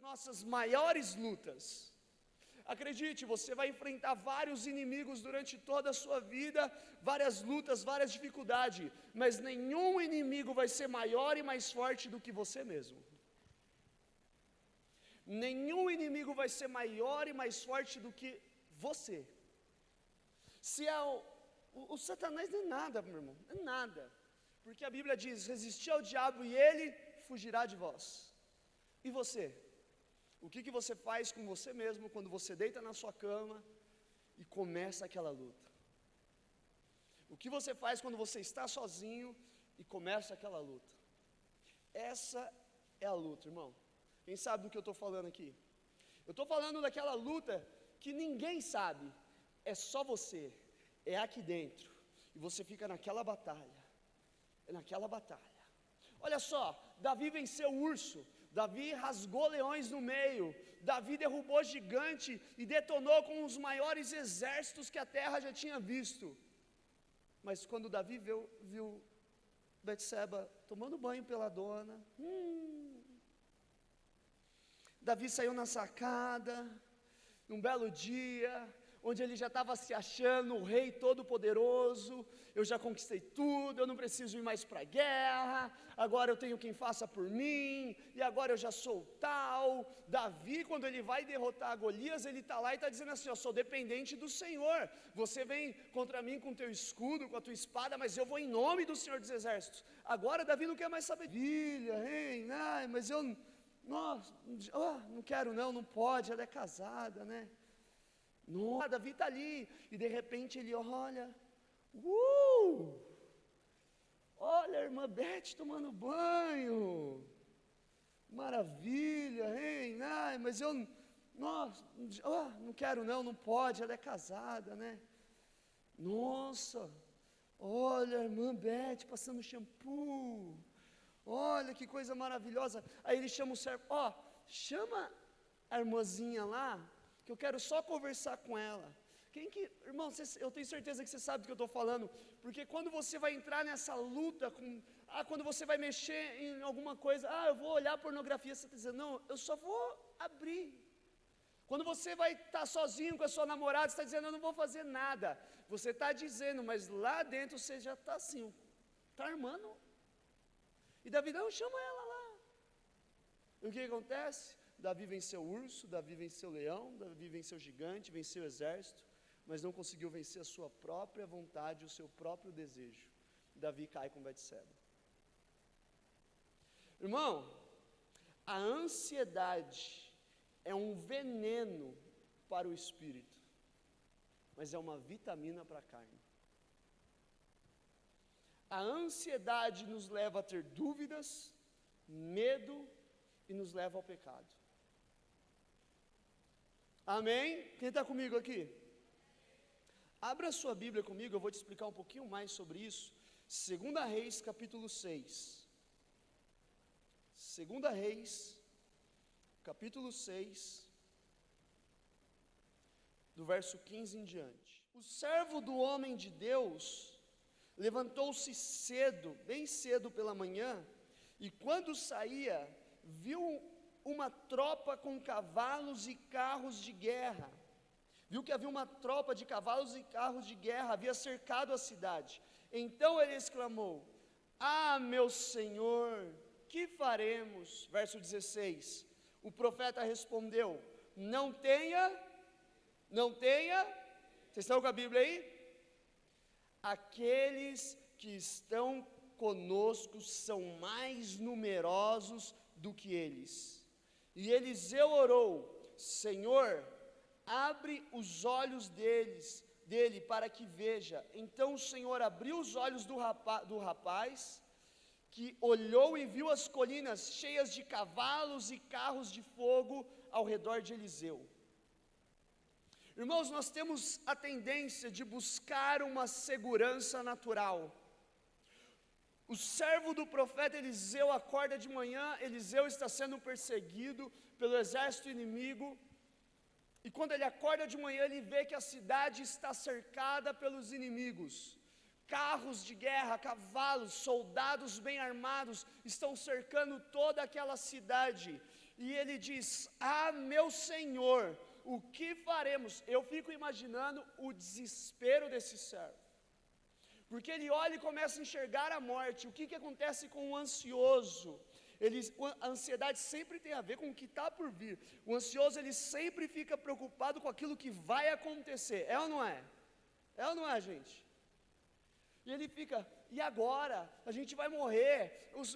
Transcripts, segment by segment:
nossas maiores lutas. Acredite, você vai enfrentar vários inimigos durante toda a sua vida, várias lutas, várias dificuldades, mas nenhum inimigo vai ser maior e mais forte do que você mesmo. Nenhum inimigo vai ser maior e mais forte do que você. Se é o Satanás não é nada, meu irmão, não é nada, porque a Bíblia diz: resistir ao diabo e ele fugirá de vós. E você? O que você faz com você mesmo quando você deita na sua cama e começa aquela luta? O que você faz quando você está sozinho e começa aquela luta? Essa é a luta, irmão. Quem sabe do que eu estou falando aqui? Eu estou falando daquela luta que ninguém sabe, é só você, é aqui dentro, e você fica naquela batalha, Olha só, Davi venceu o urso, Davi rasgou leões no meio, Davi derrubou gigante e detonou com os maiores exércitos que a terra já tinha visto. Mas quando Davi viu Betseba tomando banho pela dona, Davi saiu na sacada, num belo dia, onde ele já estava se achando o rei todo-poderoso. Eu já conquistei tudo, eu não preciso ir mais para a guerra, agora eu tenho quem faça por mim, e agora eu já sou tal. Davi, quando ele vai derrotar Golias, ele está lá e está dizendo assim: eu sou dependente do Senhor, você vem contra mim com o teu escudo, com a tua espada, mas eu vou em nome do Senhor dos Exércitos. Agora Davi não quer mais saber, filha, rei, mas eu não quero não pode, ela é casada, né? Davi está ali, e de repente ele olha, olha a irmã Beth tomando banho, maravilha, hein? Mas eu não quero não pode, ela é casada, né? Nossa, olha a irmã Beth passando shampoo, olha que coisa maravilhosa. Aí ele chama o servo, chama a irmãzinha lá, que eu quero só conversar com ela. Irmão, eu tenho certeza que você sabe do que eu estou falando, porque quando você vai entrar nessa luta, quando você vai mexer em alguma coisa, eu vou olhar pornografia, você está dizendo, não, eu só vou abrir. Quando você vai estar sozinho com a sua namorada, você está dizendo, eu não vou fazer nada. Você está dizendo, mas lá dentro você já está assim, está armando. E Davi, não, chama ela lá. E o que acontece? Davi venceu o urso, Davi venceu o leão, Davi venceu o gigante, venceu o exército, mas não conseguiu vencer a sua própria vontade, o seu próprio desejo. Davi cai com Betseba. Irmão, a ansiedade é um veneno para o espírito, mas é uma vitamina para a carne. A ansiedade nos leva a ter dúvidas, medo e nos leva ao pecado. Amém? Quem está comigo aqui? Abra sua Bíblia comigo, eu vou te explicar um pouquinho mais sobre isso. 2 Reis, capítulo 6. 2 Reis, capítulo 6, do verso 15 em diante. O servo do homem de Deus levantou-se cedo, bem cedo pela manhã, e quando saía, viu uma tropa com cavalos e carros de guerra. Viu que havia uma tropa de cavalos e carros de guerra, havia cercado a cidade. Então ele exclamou: meu senhor, que faremos? Verso 16. O profeta respondeu: não tenha. Vocês estão com a Bíblia aí? Aqueles que estão conosco são mais numerosos do que eles. E Eliseu orou: Senhor, abre os olhos dele para que veja. Então o Senhor abriu os olhos do rapaz, que olhou e viu as colinas cheias de cavalos e carros de fogo ao redor de Eliseu. Irmãos, nós temos a tendência de buscar uma segurança natural. O servo do profeta Eliseu acorda de manhã, Eliseu está sendo perseguido pelo exército inimigo, e quando ele acorda de manhã, ele vê que a cidade está cercada pelos inimigos. Carros de guerra, cavalos, soldados bem armados estão cercando toda aquela cidade. e ele diz: ah, meu Senhor, o que faremos? Eu fico imaginando o desespero desse servo, porque ele olha e começa a enxergar a morte. O que acontece com o ansioso? A ansiedade sempre tem a ver com o que está por vir. O ansioso, ele sempre fica preocupado com aquilo que vai acontecer, é ou não é? É ou não é, gente? E ele fica: e agora? A gente vai morrer,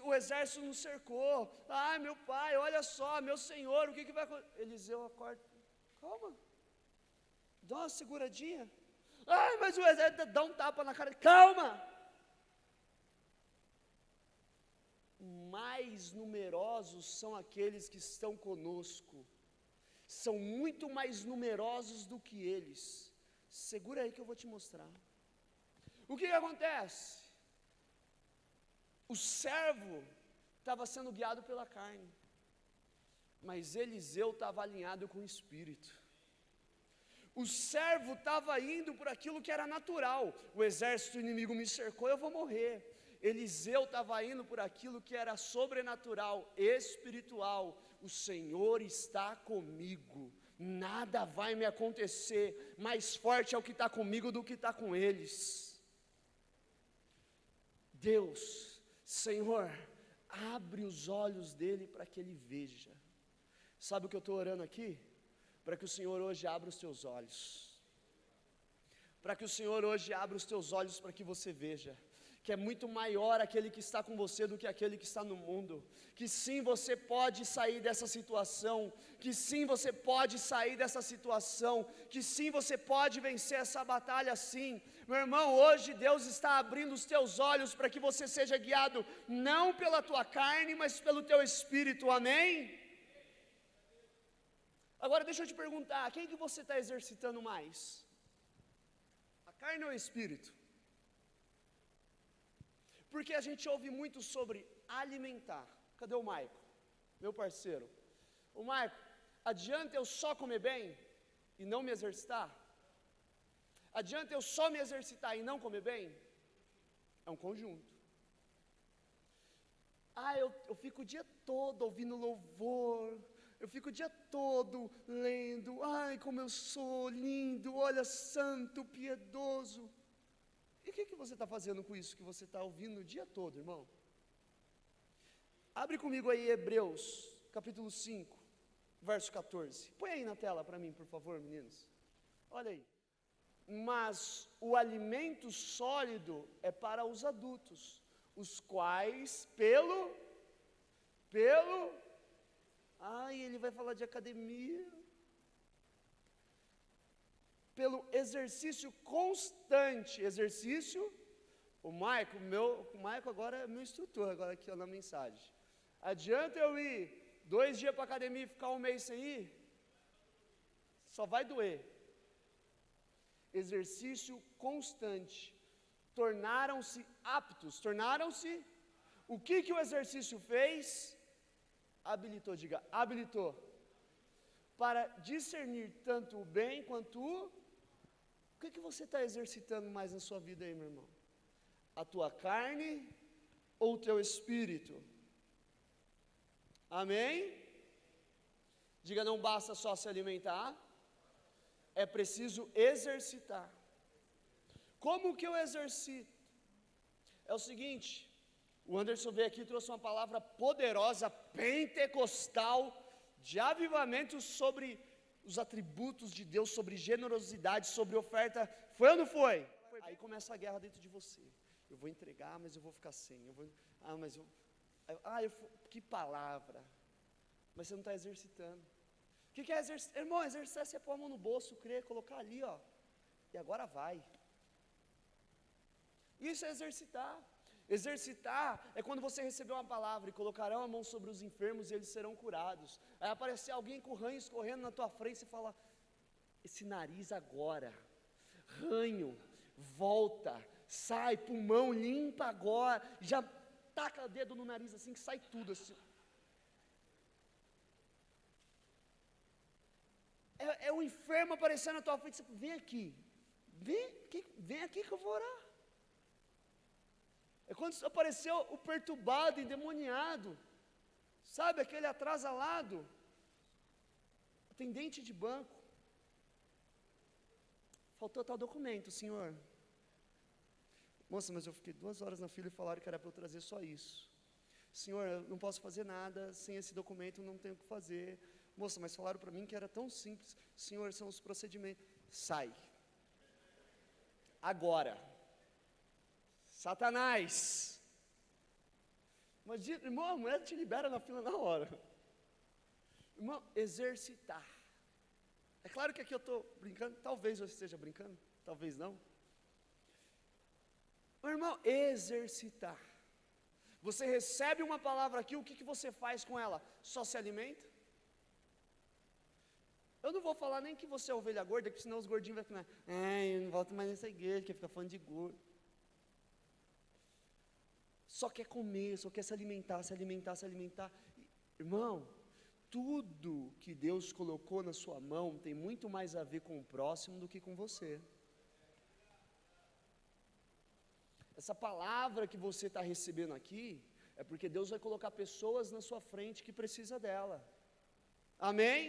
o exército nos cercou, ai meu pai, olha só, meu Senhor, o que vai acontecer? Eliseu acorda: calma, dá uma seguradinha. Ai, mas o exército dá um tapa na cara, calma. Mais numerosos são aqueles que estão conosco, são muito mais numerosos do que eles. Segura aí que eu vou te mostrar. O que acontece? O servo estava sendo guiado pela carne, mas Eliseu estava alinhado com o Espírito. O servo estava indo por aquilo que era natural. O exército inimigo me cercou, eu vou morrer. Eliseu estava indo por aquilo que era sobrenatural, espiritual. O Senhor está comigo, nada vai me acontecer. Mais forte é o que está comigo do que está com eles. Deus, Senhor, abre os olhos dele para que ele veja. Sabe o que eu estou orando aqui? Para que o Senhor hoje abra os teus olhos, para que o Senhor hoje abra os teus olhos para que você veja que é muito maior aquele que está com você do que aquele que está no mundo, que sim, você pode sair dessa situação, que sim, você pode sair dessa situação, que sim, você pode vencer essa batalha sim. Meu irmão, hoje Deus está abrindo os teus olhos para que você seja guiado não pela tua carne, mas pelo teu espírito, amém? Agora deixa eu te perguntar, quem que você está exercitando mais? A carne ou o espírito? Porque a gente ouve muito sobre alimentar. Cadê o Maico? Meu parceiro. O Maico, adianta eu só comer bem e não me exercitar? Adianta eu só me exercitar e não comer bem? É um conjunto. Ah, eu fico o dia todo ouvindo louvor, eu fico o dia todo lendo, ai como eu sou lindo, olha, santo, piedoso. E o que você está fazendo com isso que você está ouvindo o dia todo, irmão? Abre comigo aí Hebreus, capítulo 5, verso 14. Põe aí na tela para mim, por favor, meninos. Olha aí. Mas o alimento sólido é para os adultos, os quais ele vai falar de academia, pelo exercício constante, o Maico agora é meu instrutor, agora aqui na mensagem. Adianta eu ir 2 dias para a academia e ficar um mês sem ir? Só vai doer. Exercício constante, tornaram-se aptos, o que o exercício fez? Habilitou, diga, habilitou, para discernir tanto o bem quanto o que você está exercitando mais na sua vida aí, meu irmão? A tua carne ou o teu espírito? Amém? Diga, não basta só se alimentar, é preciso exercitar. Como que eu exercito? É o seguinte, o Anderson veio aqui e trouxe uma palavra poderosa, pentecostal, de avivamento sobre os atributos de Deus, sobre generosidade, sobre oferta. Foi ou não foi? Aí começa a guerra dentro de você. Eu vou entregar, mas eu vou ficar sem. Que palavra. Mas você não está exercitando. O que é exercitar? Irmão, exercitar é você pôr a mão no bolso, crer, colocar ali, ó. E agora vai. Isso é exercitar. Exercitar é quando você receber uma palavra e colocarão a mão sobre os enfermos e eles serão curados. Aí aparecer alguém com ranho escorrendo na tua frente e você fala: esse nariz agora, ranho, volta, sai, pulmão, limpa agora, já taca o dedo no nariz assim que sai tudo assim. É o enfermo aparecendo na tua frente, você vem aqui, vem aqui que eu vou orar. É quando apareceu o perturbado, endemoniado. Sabe, aquele atrasalado, atendente de banco, faltou tal documento, senhor. Moça, mas eu fiquei 2 horas na fila e falaram que era para eu trazer só isso. Senhor, eu não posso fazer nada, sem esse documento não tenho o que fazer. Moça, mas falaram para mim que era tão simples. Senhor, são os procedimentos. Sai. Agora. Satanás. Mas, irmão, a mulher te libera na fila na hora. Irmão, exercitar. É claro que aqui eu estou brincando, talvez eu esteja brincando, talvez não. Irmão, exercitar. Você recebe uma palavra aqui, o que você faz com ela? Só se alimenta? Eu não vou falar nem que você é ovelha gorda, porque senão os gordinhos vão ficar, eu não volto mais nessa igreja, que fica falando de gordo. Só quer comer, só quer se alimentar, se alimentar, se alimentar. Irmão, tudo que Deus colocou na sua mão tem muito mais a ver com o próximo do que com você. Essa palavra que você está recebendo aqui, é porque Deus vai colocar pessoas na sua frente que precisa dela. Amém?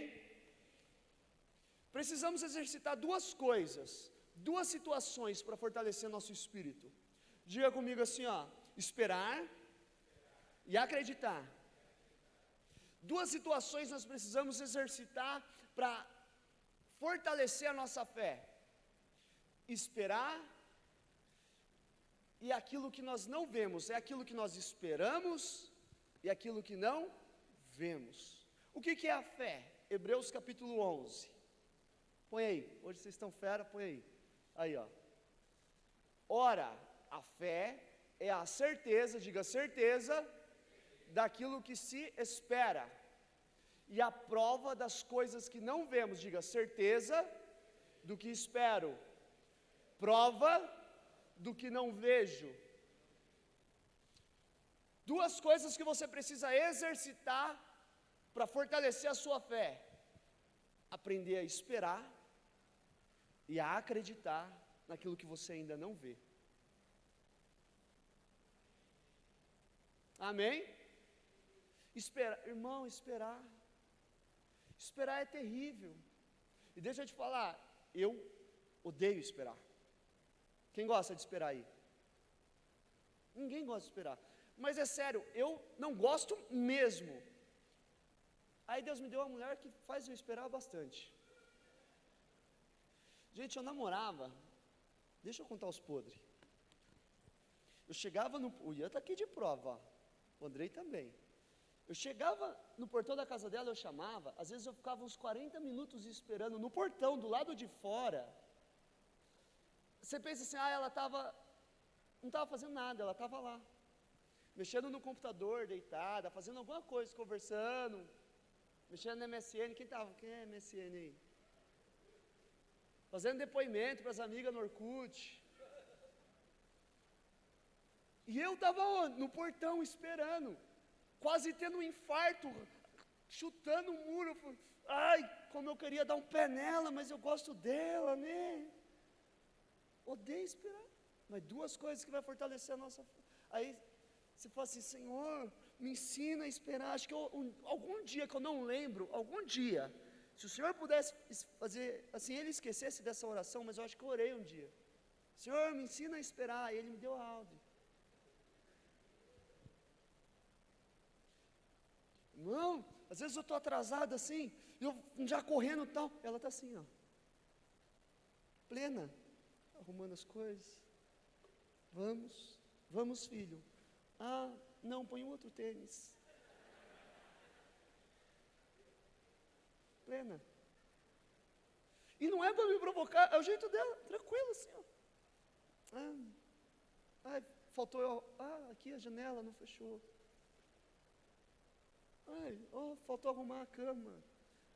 Precisamos exercitar 2 coisas, 2 situações para fortalecer nosso espírito. Diga comigo assim, ó, esperar e acreditar. 2 situações nós precisamos exercitar para fortalecer a nossa fé. Esperar e aquilo que nós não vemos, é aquilo que nós esperamos e aquilo que não vemos. O que é a fé? Hebreus capítulo 11. Põe aí, hoje vocês estão fera, põe aí. Aí, ó. Ora, a fé é a certeza, diga certeza, daquilo que se espera. E a prova das coisas que não vemos, diga certeza do que espero. Prova do que não vejo. 2 coisas que você precisa exercitar para fortalecer a sua fé: aprender a esperar e a acreditar naquilo que você ainda não vê. Amém? Irmão, esperar é terrível. E deixa eu te falar, eu odeio esperar. Quem gosta de esperar aí? Ninguém gosta de esperar. Mas é sério, eu não gosto mesmo. Aí Deus me deu uma mulher que faz eu esperar bastante. Gente, eu namorava. Deixa eu contar os podres. Eu chegava no... O Ian está aqui de prova, ó. O Andrei também. Eu chegava no portão da casa dela, eu chamava. Às vezes eu ficava uns 40 minutos esperando no portão, do lado de fora. Você pensa assim, ela não estava fazendo nada, ela estava lá, mexendo no computador, deitada, fazendo alguma coisa, conversando, mexendo no MSN. Quem é MSN aí? Fazendo depoimento para as amigas no Orkut. E eu estava no portão esperando, quase tendo um infarto, chutando o muro. Ai, como eu queria dar um pé nela, mas eu gosto dela, né? Odeio esperar. Mas 2 coisas que vai fortalecer a nossa fé. Aí você fala assim, Senhor, me ensina a esperar. Acho que algum dia que eu não lembro, algum dia, se o Senhor pudesse fazer, assim, Ele esquecesse dessa oração, mas eu acho que eu orei um dia. Senhor, me ensina a esperar. E Ele me deu a áudio. Não, às vezes eu estou atrasado assim, eu já correndo e tal. Ela está assim, ó, plena, arrumando as coisas. Vamos, filho. Não, põe um outro tênis. Plena. E não é para me provocar, é o jeito dela, tranquilo assim, ó. Faltou, aqui a janela não fechou. Faltou arrumar a cama.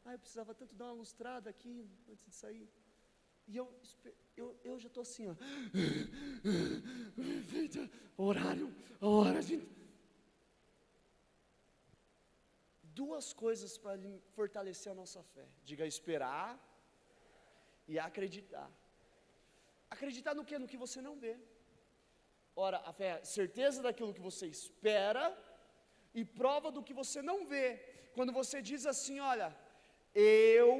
Eu precisava tanto dar uma lustrada aqui antes de sair. E eu já estou assim, ó. Horário, a hora de... 2 coisas para fortalecer a nossa fé. Diga esperar e acreditar. Acreditar no quê? No que você não vê. Ora, a fé é certeza daquilo que você espera e prova do que você não vê, quando você diz assim, olha, eu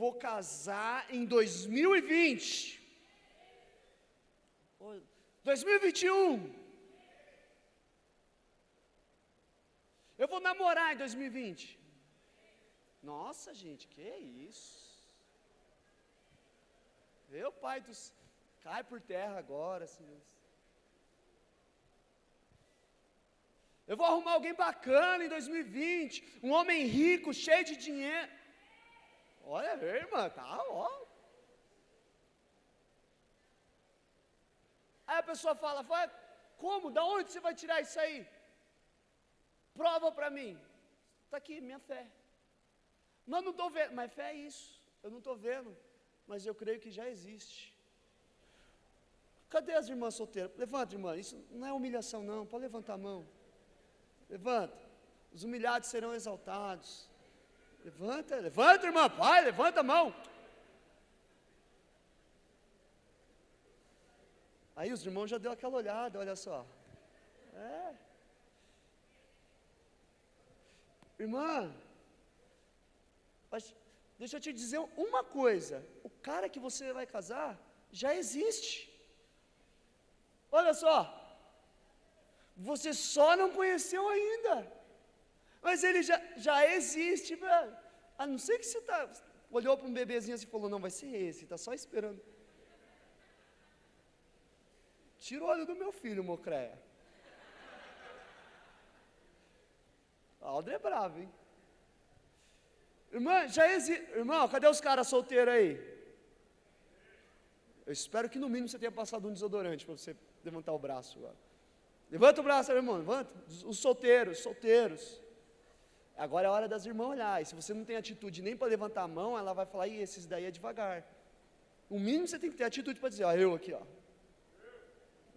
vou casar em 2020, 2021, eu vou namorar em 2020, nossa gente, que é isso, meu pai dos, cai por terra agora, Senhor. Eu vou arrumar alguém bacana em 2020, um homem rico, cheio de dinheiro. Olha, irmã, tá, ó. Aí a pessoa fala, como? Da onde você vai tirar isso aí? Prova para mim. Está aqui, minha fé. Mas não estou vendo, mas fé é isso. Eu não estou vendo, mas eu creio que já existe. Cadê as irmãs solteiras? Levanta, irmã, isso não é humilhação não, pode levantar a mão. Levanta, os humilhados serão exaltados. Levanta, levanta, irmã, pai, levanta a mão. Aí os irmãos já deu aquela olhada, olha só. Irmã, mas deixa eu te dizer uma coisa, o cara que você vai casar já existe. Olha só, você só não conheceu ainda, mas ele já existe, velho. A não ser que você olhou para um bebezinho assim e falou, não, vai ser esse, está só esperando. Tira o olho do meu filho, Mocréia. Aldo é bravo, hein? Irmã, já existe. Irmão, cadê os caras solteiros aí? Eu espero que no mínimo você tenha passado um desodorante para você levantar o braço agora. Levanta o braço, irmão, levanta. Os solteiros. Agora é a hora das irmãs olhar. E se você não tem atitude nem para levantar a mão, ela vai falar, esses daí é devagar. O mínimo você tem que ter atitude para dizer, ó, eu aqui, ó.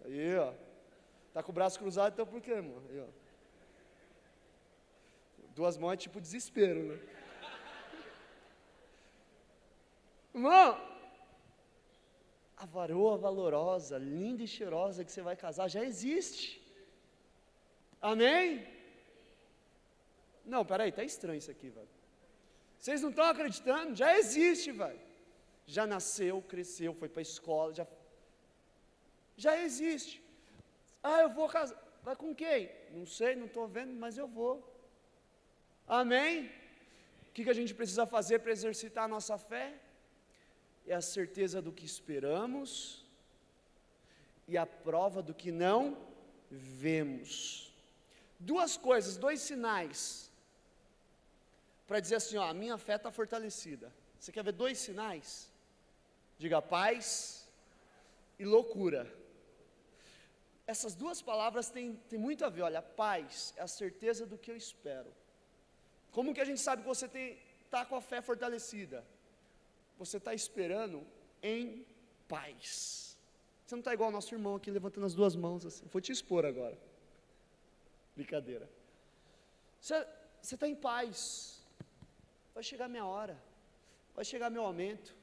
Aí, ó. Tá com o braço cruzado, então por quê, irmão? Aí, ó. Duas mãos é tipo desespero, né? Irmão, a varoa valorosa, linda e cheirosa que você vai casar já existe. Amém? Não, peraí, tá estranho isso aqui, velho. Vocês não estão acreditando? Já existe, velho. Já nasceu, cresceu, foi para a escola, já existe. Ah, eu vou casar. Vai com quem? Não sei, não estou vendo, mas eu vou. Amém? O que a gente precisa fazer para exercitar a nossa fé? É a certeza do que esperamos e a prova do que não vemos. Duas coisas, dois sinais, para dizer assim, ó, a minha fé está fortalecida. Você quer ver dois sinais? Diga paz e loucura. Essas duas palavras têm muito a ver, olha, paz é a certeza do que eu espero. Como que a gente sabe que você está com a fé fortalecida? Você está esperando em paz. Você não está igual ao nosso irmão aqui, levantando as duas mãos assim. Vou te expor agora. Brincadeira. Você está em paz. Vai chegar minha hora. Vai chegar meu aumento.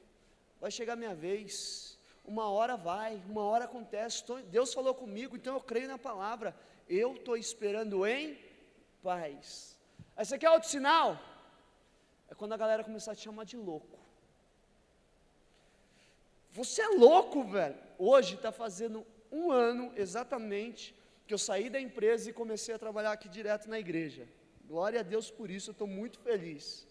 Vai chegar minha vez. Uma hora vai, uma hora acontece. Deus falou comigo, então eu creio na palavra. Eu estou esperando em paz. Esse aqui é outro sinal. É quando a galera começar a te chamar de louco. Você é louco, velho. Hoje está fazendo um ano exatamente que eu saí da empresa e comecei a trabalhar aqui direto na igreja. Glória a Deus por isso, eu estou muito feliz.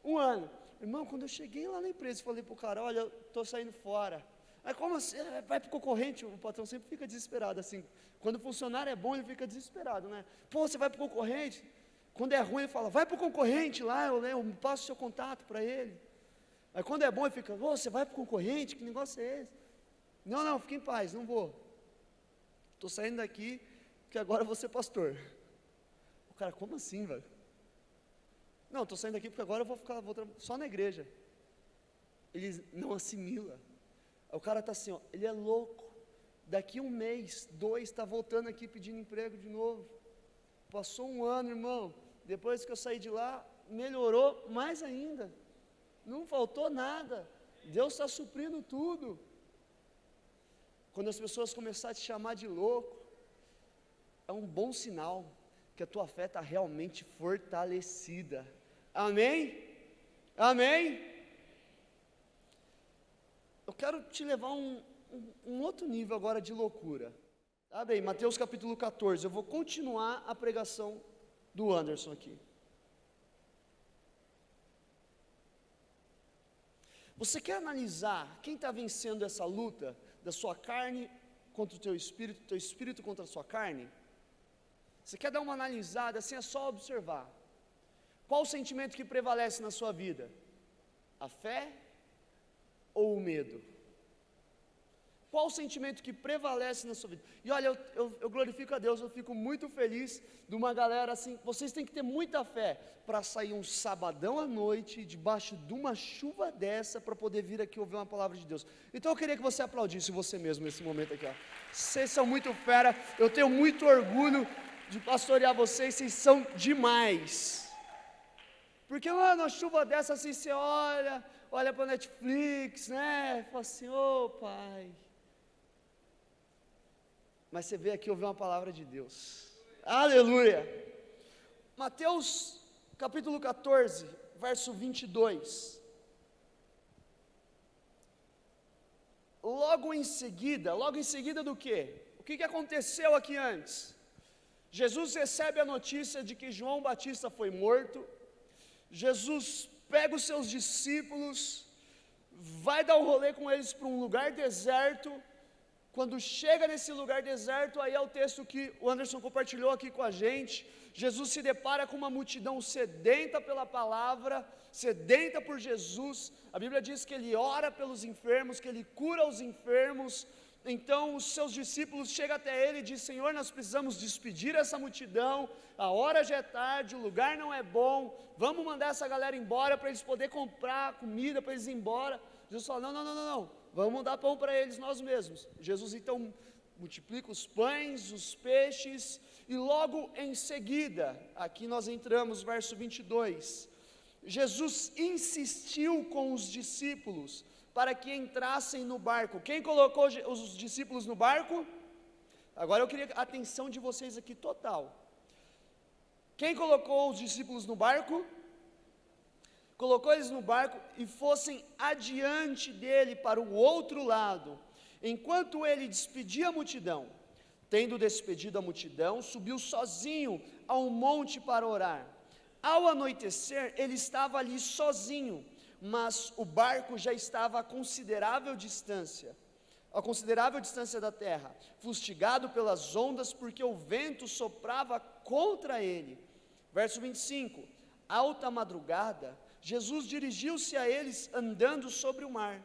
Um ano. Irmão, quando eu cheguei lá na empresa, falei para o cara, olha, eu estou saindo fora. Aí como assim? Vai para o concorrente? O patrão sempre fica desesperado assim. Quando o funcionário é bom, ele fica desesperado, né? Pô, você vai para o concorrente? Quando é ruim, ele fala, vai para o concorrente lá, eu passo o seu contato para ele. Aí quando é bom, ele fica, você vai para o concorrente? Que negócio é esse? Não, fique em paz, não vou. Estou saindo daqui, porque agora eu vou ser pastor. O cara, como assim, velho? Não, estou saindo daqui porque agora eu vou só na igreja. Ele não assimila. Aí o cara está assim, ó, ele é louco. Daqui um mês, 2, está voltando aqui pedindo emprego de novo. Passou um ano, irmão. Depois que eu saí de lá, melhorou mais ainda. Não faltou nada. Deus está suprindo tudo. Quando as pessoas começarem a te chamar de louco, é um bom sinal. que a tua fé está realmente fortalecida. Amém? Amém? Eu quero te levar um outro nível agora de loucura. Abre aí, Mateus capítulo 14, eu vou continuar a pregação do Anderson aqui. Você quer analisar quem está vencendo essa luta da sua carne contra o teu espírito contra a sua carne? Você quer dar uma analisada, assim é só observar. Qual o sentimento que prevalece na sua vida? A fé ou o medo? Qual o sentimento que prevalece na sua vida? E olha, eu glorifico a Deus, eu fico muito feliz de uma galera assim, vocês têm que ter muita fé para sair um sabadão à noite, debaixo de uma chuva dessa, para poder vir aqui ouvir uma palavra de Deus. Então eu queria que você aplaudisse você mesmo nesse momento aqui, ó. Vocês são muito fera, eu tenho muito orgulho de pastorear vocês são demais. Porque lá na chuva dessa assim, você olha para Netflix, né, fala assim, ô pai. Mas você veio aqui ouvir uma palavra de Deus. Aleluia! Mateus capítulo 14, verso 22. Logo em seguida do quê? O que aconteceu aqui antes? Jesus recebe a notícia de que João Batista foi morto. Jesus pega os seus discípulos, vai dar um rolê com eles para um lugar deserto. Quando chega nesse lugar deserto, aí é o texto que o Anderson compartilhou aqui com a gente. Jesus se depara com uma multidão sedenta pela palavra, sedenta por Jesus. A Bíblia diz que ele ora pelos enfermos, que ele cura os enfermos. Então os seus discípulos chegam até ele e dizem, Senhor, nós precisamos despedir essa multidão, a hora já é tarde, o lugar não é bom, vamos mandar essa galera embora para eles poderem comprar comida, para eles ir embora. Jesus fala, não, vamos dar pão para eles nós mesmos. Jesus então multiplica os pães, os peixes, e logo em seguida, aqui nós entramos, verso 22, Jesus insistiu com os discípulos para que entrassem no barco. Quem colocou os discípulos no barco? Agora eu queria a atenção de vocês aqui total. Quem colocou os discípulos no barco? Colocou eles no barco e fossem adiante dele para o outro lado, enquanto ele despedia a multidão. Tendo despedido a multidão, subiu sozinho ao monte para orar. Ao anoitecer, ele estava ali sozinho, mas o barco já estava a considerável distância da terra, fustigado pelas ondas, porque o vento soprava contra ele. Verso 25, alta madrugada, Jesus dirigiu-se a eles andando sobre o mar.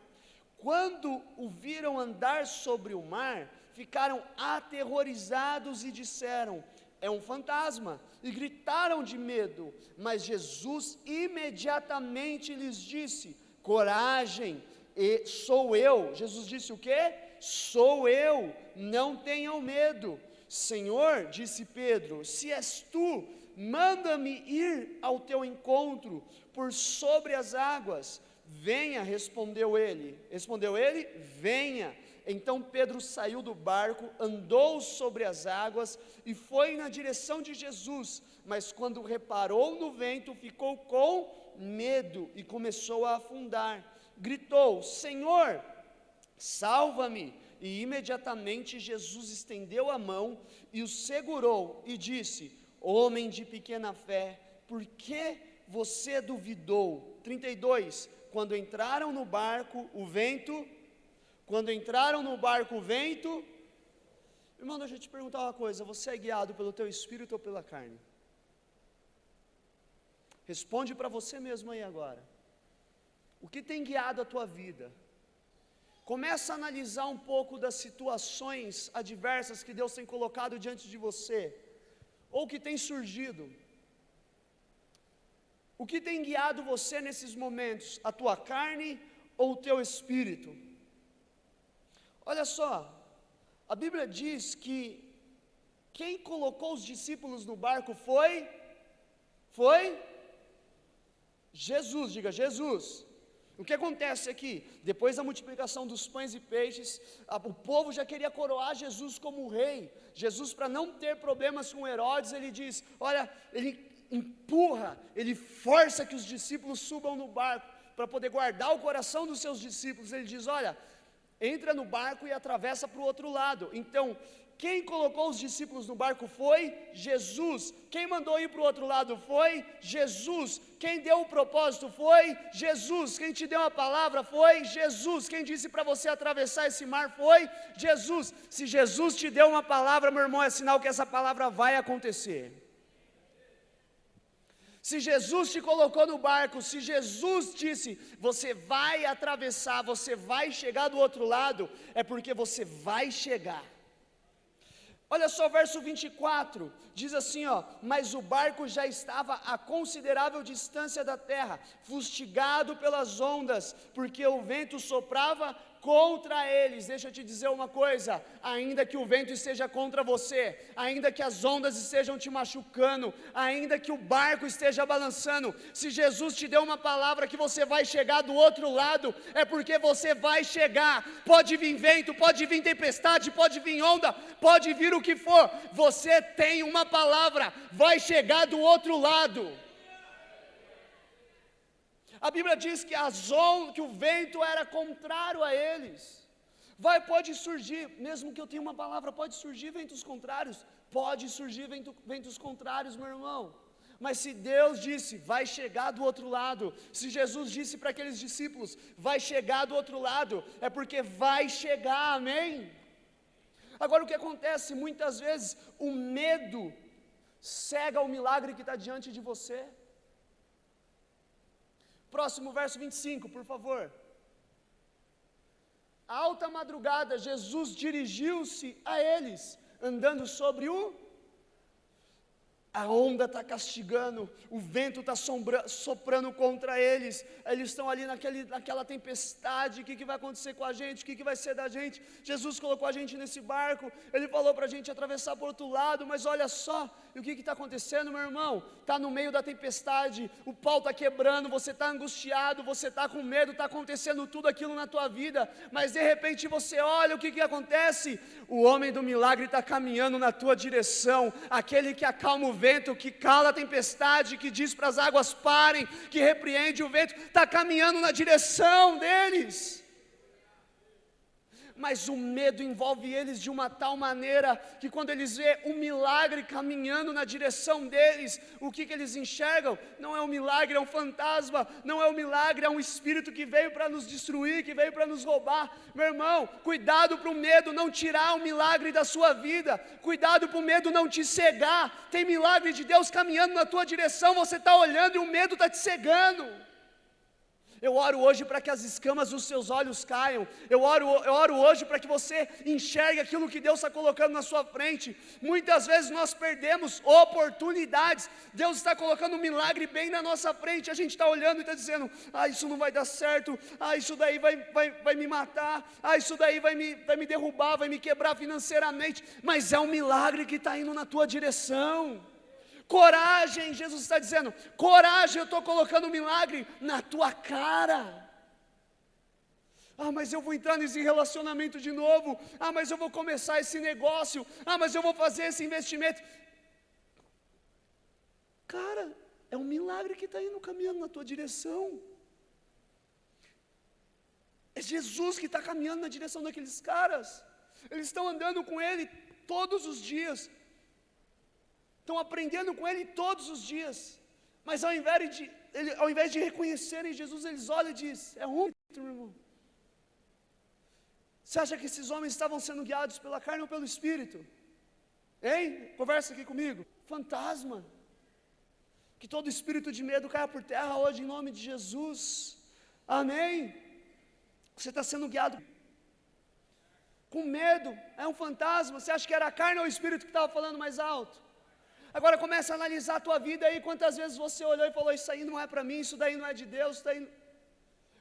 Quando o viram andar sobre o mar, ficaram aterrorizados e disseram, é um fantasma, e gritaram de medo. Mas Jesus imediatamente lhes disse, coragem, sou eu. Jesus disse o quê? Sou eu, não tenham medo. Senhor, disse Pedro, se és tu, manda-me ir ao teu encontro por sobre as águas. Venha, respondeu ele. Respondeu ele, venha. Então Pedro saiu do barco, andou sobre as águas e foi na direção de Jesus, mas quando reparou no vento, ficou com medo e começou a afundar. Gritou, Senhor, salva-me! E imediatamente Jesus estendeu a mão e o segurou e disse, homem de pequena fé, por que você duvidou? 32, quando entraram no barco, o vento... Irmão, deixa eu te perguntar uma coisa, você é guiado pelo teu espírito ou pela carne? Responde para você mesmo aí agora. O que tem guiado a tua vida? Começa a analisar um pouco das situações adversas que Deus tem colocado diante de você, ou que tem surgido. O que tem guiado você nesses momentos? A tua carne ou o teu espírito? Olha só, a Bíblia diz que quem colocou os discípulos no barco foi Jesus, diga Jesus. O que acontece aqui? Depois da multiplicação dos pães e peixes, o povo já queria coroar Jesus como rei. Jesus, para não ter problemas com Herodes, ele diz, olha, ele empurra, ele força que os discípulos subam no barco, para poder guardar o coração dos seus discípulos. Ele diz, olha, entra no barco e atravessa para o outro lado. Então, quem colocou os discípulos no barco foi Jesus. Quem mandou ir para o outro lado foi Jesus. Quem deu o propósito foi Jesus. Quem te deu a palavra foi Jesus. Quem disse para você atravessar esse mar foi Jesus. Se Jesus te deu uma palavra, meu irmão, é sinal que essa palavra vai acontecer. Se Jesus te colocou no barco, se Jesus disse, você vai atravessar, você vai chegar do outro lado, é porque você vai chegar. Olha só o verso 24, diz assim, mas o barco já estava a considerável distância da terra, fustigado pelas ondas, porque o vento soprava contra eles. Deixa eu te dizer uma coisa, ainda que o vento esteja contra você, ainda que as ondas estejam te machucando, ainda que o barco esteja balançando, se Jesus te deu uma palavra que você vai chegar do outro lado, é porque você vai chegar. Pode vir vento, pode vir tempestade, pode vir onda, pode vir o que for, você tem uma palavra, vai chegar do outro lado. A Bíblia diz que que o vento era contrário a eles. Pode surgir, mesmo que eu tenha uma palavra, pode surgir ventos contrários, pode surgir ventos contrários, meu irmão. Mas se Deus disse, vai chegar do outro lado, se Jesus disse para aqueles discípulos, vai chegar do outro lado, é porque vai chegar, amém? Agora o que acontece, muitas vezes, o medo cega o milagre que está diante de você. Próximo verso 25, por favor. Alta madrugada, Jesus dirigiu-se a eles, andando sobre a onda está castigando, o vento está soprando contra eles, eles estão ali naquela tempestade. O que vai acontecer com a gente? O que vai ser da gente? Jesus colocou a gente nesse barco, Ele falou para a gente atravessar para o outro lado, mas olha só, e o que está acontecendo, meu irmão? Está no meio da tempestade, o pau está quebrando, você está angustiado, você está com medo, está acontecendo tudo aquilo na tua vida, mas de repente você olha, o que acontece? O homem do milagre está caminhando na tua direção, aquele que acalma o vento, que cala a tempestade, que diz para as águas parem, que repreende o vento, está caminhando na direção deles. Mas o medo envolve eles de uma tal maneira, que quando eles veem um milagre caminhando na direção deles, o que eles enxergam? Não é um milagre, é um fantasma. Não é um milagre, é um espírito que veio para nos destruir, que veio para nos roubar. Meu irmão, cuidado para o medo não tirar o milagre da sua vida, cuidado para o medo não te cegar. Tem milagre de Deus caminhando na tua direção, você está olhando e o medo está te cegando. Eu oro hoje para que as escamas dos seus olhos caiam. Eu oro hoje para que você enxergue aquilo que Deus está colocando na sua frente. Muitas vezes nós perdemos oportunidades. Deus está colocando um milagre bem na nossa frente. A gente está olhando e está dizendo, isso não vai dar certo. Isso daí vai me matar. Isso daí vai me derrubar, vai me quebrar financeiramente. Mas é um milagre que está indo na tua direção. Coragem, Jesus está dizendo, coragem, eu estou colocando um milagre na tua cara. Mas eu vou entrar nesse relacionamento de novo. Mas eu vou começar esse negócio. Mas eu vou fazer esse investimento. Cara, é um milagre que está indo caminhando na tua direção. É Jesus que está caminhando na direção daqueles caras. Eles estão andando com Ele todos os dias. Estão aprendendo com Ele todos os dias, mas ao invés de reconhecerem Jesus, eles olham e dizem, é um, meu irmão. Você acha que esses homens estavam sendo guiados pela carne ou pelo Espírito? Hein? Conversa aqui comigo. Fantasma. Que todo espírito de medo caia por terra hoje em nome de Jesus. Amém? Você está sendo guiado com medo, é um fantasma. Você acha que era a carne ou o Espírito que estava falando mais alto? Agora começa a analisar a tua vida aí, quantas vezes você olhou e falou, isso aí não é para mim, isso daí não é de Deus, isso daí...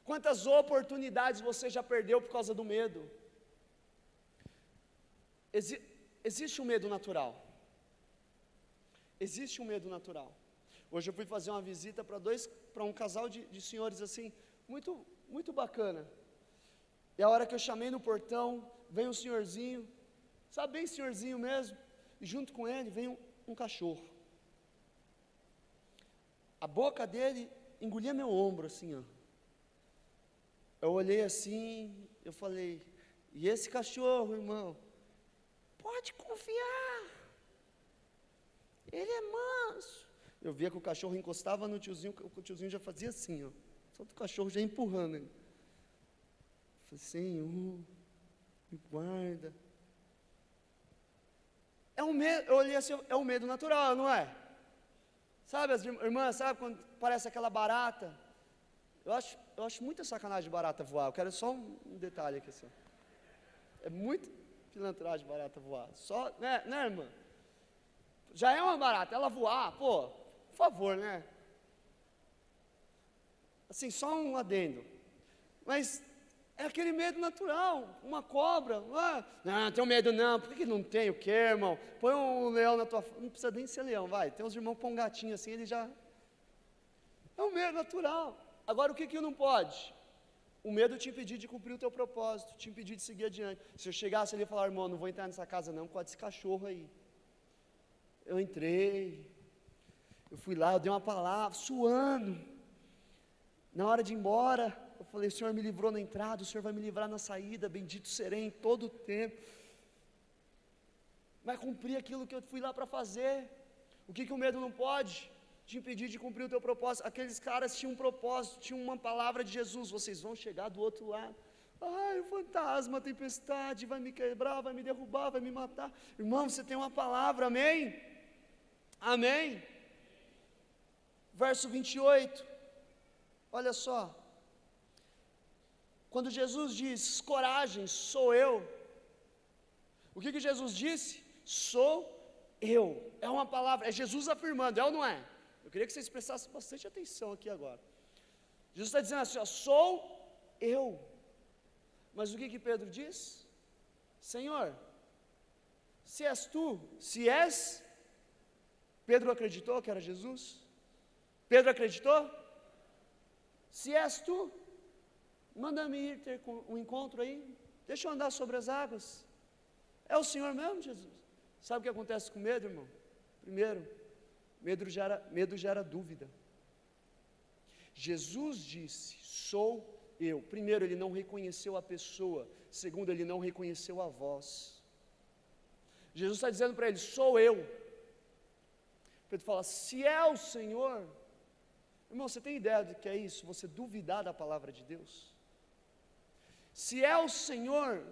Quantas oportunidades você já perdeu por causa do medo? Existe um medo natural. Existe um medo natural. Hoje eu fui fazer uma visita para um casal de senhores assim, muito bacana. E a hora que eu chamei no portão, vem um senhorzinho, sabe bem senhorzinho mesmo, e junto com ele vem um cachorro. A boca dele engolia meu ombro assim, ó. Eu olhei assim, eu falei, e esse cachorro, irmão? Pode confiar, ele é manso. Eu via que o cachorro encostava no tiozinho, o tiozinho já fazia assim, ó. Só o cachorro já empurrando ele. Eu falei, Senhor, me guarda. Eu olhei assim, é um medo natural, não é? Sabe, as irmãs, sabe quando parece aquela barata? Eu acho muita sacanagem de barata voar. Eu quero só um detalhe aqui assim. É muito pilantragem de barata voar. Só, né, irmã? Já é uma barata, ela voar, pô, por favor, né? Assim, só um adendo. Mas é aquele medo natural, uma cobra. Não tenho medo não, por que não tem? O quê, irmão? Põe um leão na tua frente, não precisa nem ser leão, vai. Tem uns irmãos que põem um gatinho assim, ele já... É um medo natural. Agora, o que não pode? O medo te impedir de cumprir o teu propósito, te impedir de seguir adiante. Se eu chegasse ali e falar, irmão, não vou entrar nessa casa não, por causa desse cachorro aí. Eu entrei, eu fui lá, eu dei uma palavra, suando. Na hora de ir embora, eu falei, o Senhor me livrou na entrada, o Senhor vai me livrar na saída, bendito serei em todo o tempo. Vai cumprir aquilo que eu fui lá para fazer. O que o medo não pode? Te impedir de cumprir o teu propósito. Aqueles caras tinham um propósito, tinham uma palavra de Jesus, vocês vão chegar do outro lado. Ai, o fantasma, a tempestade vai me quebrar, vai me derrubar, vai me matar. Irmão, você tem uma palavra, amém? Amém? Verso 28, olha só. Quando Jesus diz, coragem, sou eu. O que Jesus disse? Sou eu. É uma palavra, é Jesus afirmando, é ou não é? Eu queria que vocês prestassem bastante atenção aqui agora. Jesus está dizendo assim, ó, sou eu. Mas o que Pedro diz? Senhor, se és tu, se és... Pedro acreditou que era Jesus? Pedro acreditou? Se és tu, manda-me ir ter um encontro aí, deixa eu andar sobre as águas. É o Senhor mesmo, Jesus? Sabe o que acontece com medo, irmão? Primeiro, medo gera dúvida. Jesus disse, sou eu. Primeiro, ele não reconheceu a pessoa. Segundo, ele não reconheceu a voz. Jesus está dizendo para ele, sou eu. Pedro fala, se é o Senhor. Irmão, você tem ideia do que é isso? Você duvidar da palavra de Deus? Se é o Senhor,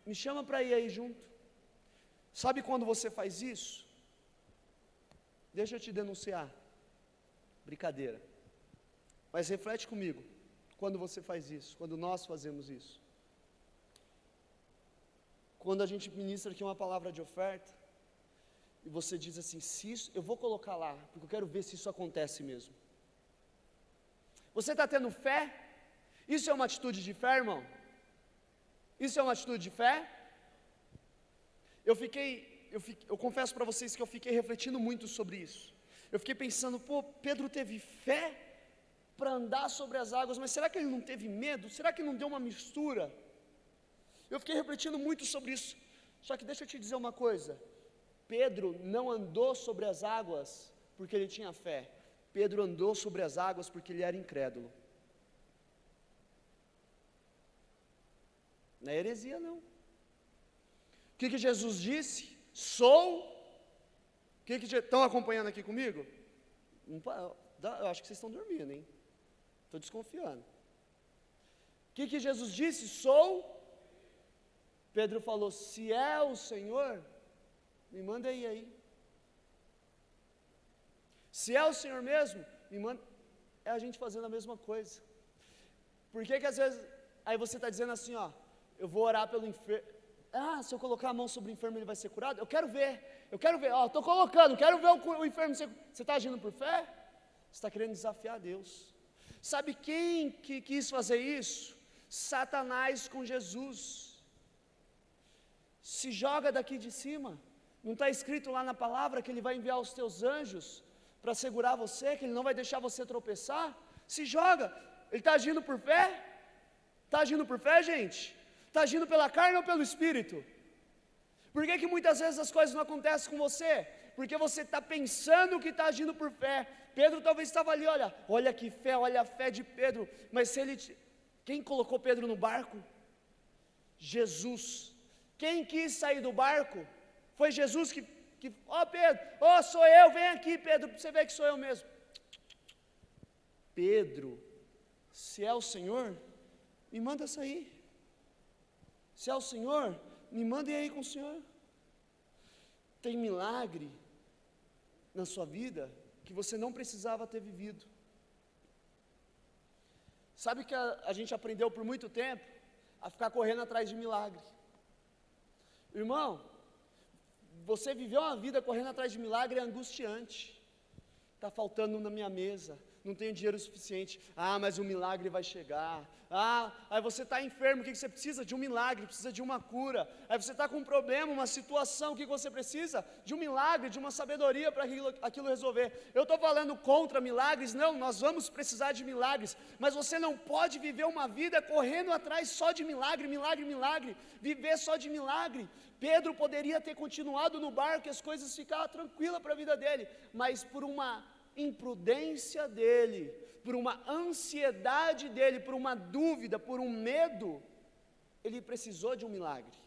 me chama para ir aí junto. Sabe quando você faz isso? Deixa eu te denunciar. Brincadeira. Mas reflete comigo. Quando você faz isso, quando nós fazemos isso. Quando a gente ministra aqui uma palavra de oferta, e você diz assim, se isso, eu vou colocar lá, porque eu quero ver se isso acontece mesmo. Você está tendo fé? Isso é uma atitude de fé, irmão? Isso é uma atitude de fé? Eu confesso para vocês que eu fiquei refletindo muito sobre isso. Eu fiquei pensando, Pedro teve fé para andar sobre as águas, mas será que ele não teve medo? Será que não deu uma mistura? Eu fiquei refletindo muito sobre isso. Só que deixa eu te dizer uma coisa. Pedro não andou sobre as águas porque ele tinha fé. Pedro andou sobre as águas porque ele era incrédulo. Não é heresia, não. O que Jesus disse? Sou. Estão acompanhando aqui comigo? Eu acho que vocês estão dormindo, hein? Estou desconfiando. O que Jesus disse? Sou. Pedro falou, se é o Senhor, me manda aí. Se é o Senhor mesmo, me manda. É a gente fazendo a mesma coisa. Por que às vezes, aí você está dizendo assim, ó, eu vou orar pelo enfermo. Se eu colocar a mão sobre o enfermo ele vai ser curado? Eu quero ver, estou colocando, quero ver o enfermo ser. Você está agindo por fé? Você está querendo desafiar Deus. Sabe quem que quis fazer isso? Satanás com Jesus. Se joga daqui de cima. Não está escrito lá na palavra que ele vai enviar os teus anjos para segurar você, que ele não vai deixar você tropeçar? Se joga. Ele está agindo por fé? Está agindo por fé, gente? Está agindo pela carne ou pelo Espírito? Por que muitas vezes as coisas não acontecem com você? Porque você está pensando que está agindo por fé. Pedro talvez estava ali, olha que fé, olha a fé de Pedro. Mas se ele, quem colocou Pedro no barco? Jesus. Quem quis sair do barco? Foi Jesus que Pedro, sou eu, vem aqui Pedro, para você ver que sou eu mesmo. Pedro, se é o Senhor, me manda sair. Se é o Senhor, me manda ir aí com o Senhor. Tem milagre na sua vida que você não precisava ter vivido. Sabe que a gente aprendeu por muito tempo a ficar correndo atrás de milagre. Irmão, você viveu uma vida correndo atrás de milagre é angustiante. Está faltando na minha mesa, não tenho dinheiro suficiente. Mas o milagre vai chegar. Aí você está enfermo, o que você precisa? De um milagre, precisa de uma cura. Aí você está com um problema, uma situação, o que você precisa? De um milagre, de uma sabedoria para aquilo resolver. Eu estou falando contra milagres? Não, nós vamos precisar de milagres. Mas você não pode viver uma vida correndo atrás só de milagre, milagre, milagre. Viver só de milagre. Pedro poderia ter continuado no barco e as coisas ficavam tranquilas para a vida dele. Mas por uma imprudência dele, por uma ansiedade dele, por uma dúvida, por um medo, ele precisou de um milagre.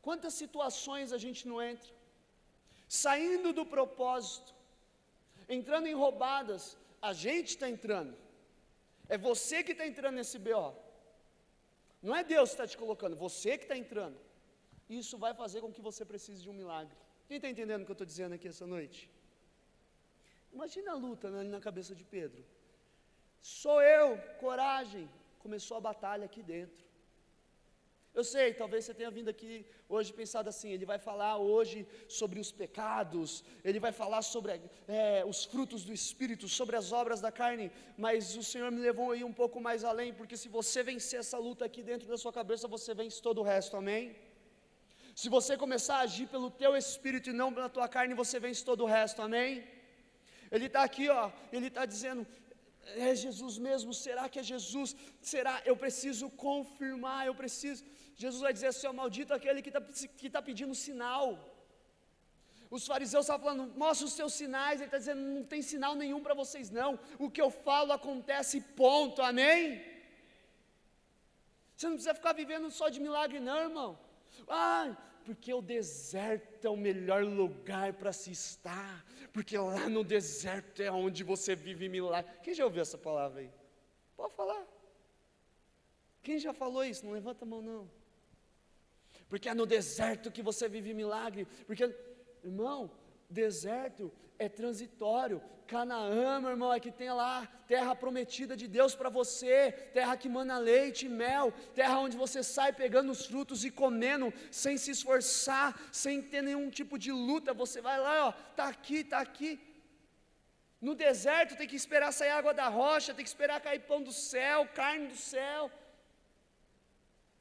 Quantas situações a gente não entra, saindo do propósito, entrando em roubadas, a gente está entrando, é você que está entrando nesse BO, não é Deus que está te colocando, você que está entrando. Isso vai fazer com que você precise de um milagre. Quem está entendendo o que eu estou dizendo aqui essa noite? Imagina a luta ali na cabeça de Pedro. Sou eu, coragem. Começou a batalha aqui dentro. Eu sei, talvez você tenha vindo aqui hoje pensado assim, ele vai falar hoje sobre os pecados, ele vai falar sobre os frutos do Espírito, sobre as obras da carne, mas o Senhor me levou aí um pouco mais além, porque se você vencer essa luta aqui dentro da sua cabeça, você vence todo o resto, amém? Se você começar a agir pelo teu Espírito e não pela tua carne, você vence todo o resto, amém? Ele está aqui, ele está dizendo, é Jesus mesmo? Será que é Jesus? Será? Eu preciso confirmar, eu preciso. Jesus vai dizer assim, maldito aquele que está pedindo sinal. Os fariseus estavam falando, mostra os seus sinais. Ele está dizendo, não tem sinal nenhum para vocês não. O que eu falo acontece, ponto, amém? Você não precisa ficar vivendo só de milagre não, irmão. Porque o deserto é o melhor lugar para se estar, porque lá no deserto é onde você vive milagre. Quem já ouviu essa palavra aí? Pode falar. Quem já falou isso? Não levanta a mão não. Porque é no deserto que você vive milagre, porque, irmão, deserto é transitório. Canaã, meu irmão, é que tem lá terra prometida de Deus para você, terra que mana leite e mel, terra onde você sai pegando os frutos e comendo, sem se esforçar, sem ter nenhum tipo de luta. Você vai lá, está aqui, está aqui. No deserto tem que esperar sair água da rocha, tem que esperar cair pão do céu, carne do céu.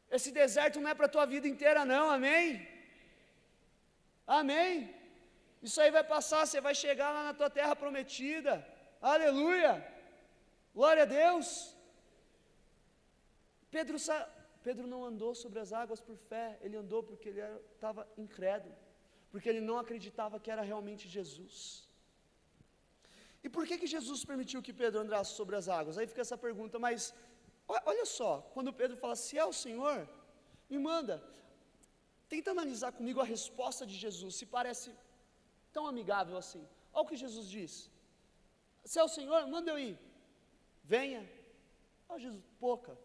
Esse deserto não é para a tua vida inteira não, amém? Amém? Isso aí vai passar, você vai chegar lá na tua terra prometida, aleluia, glória a Deus. Pedro não andou sobre as águas por fé, ele andou porque ele estava incrédulo, porque ele não acreditava que era realmente Jesus. E por que Jesus permitiu que Pedro andasse sobre as águas? Aí fica essa pergunta, mas olha só, quando Pedro fala, se é o Senhor, me manda. Tenta analisar comigo a resposta de Jesus, se parece tão amigável assim. Olha o que Jesus diz, se é o Senhor, manda eu ir, venha. Jesus, pouca,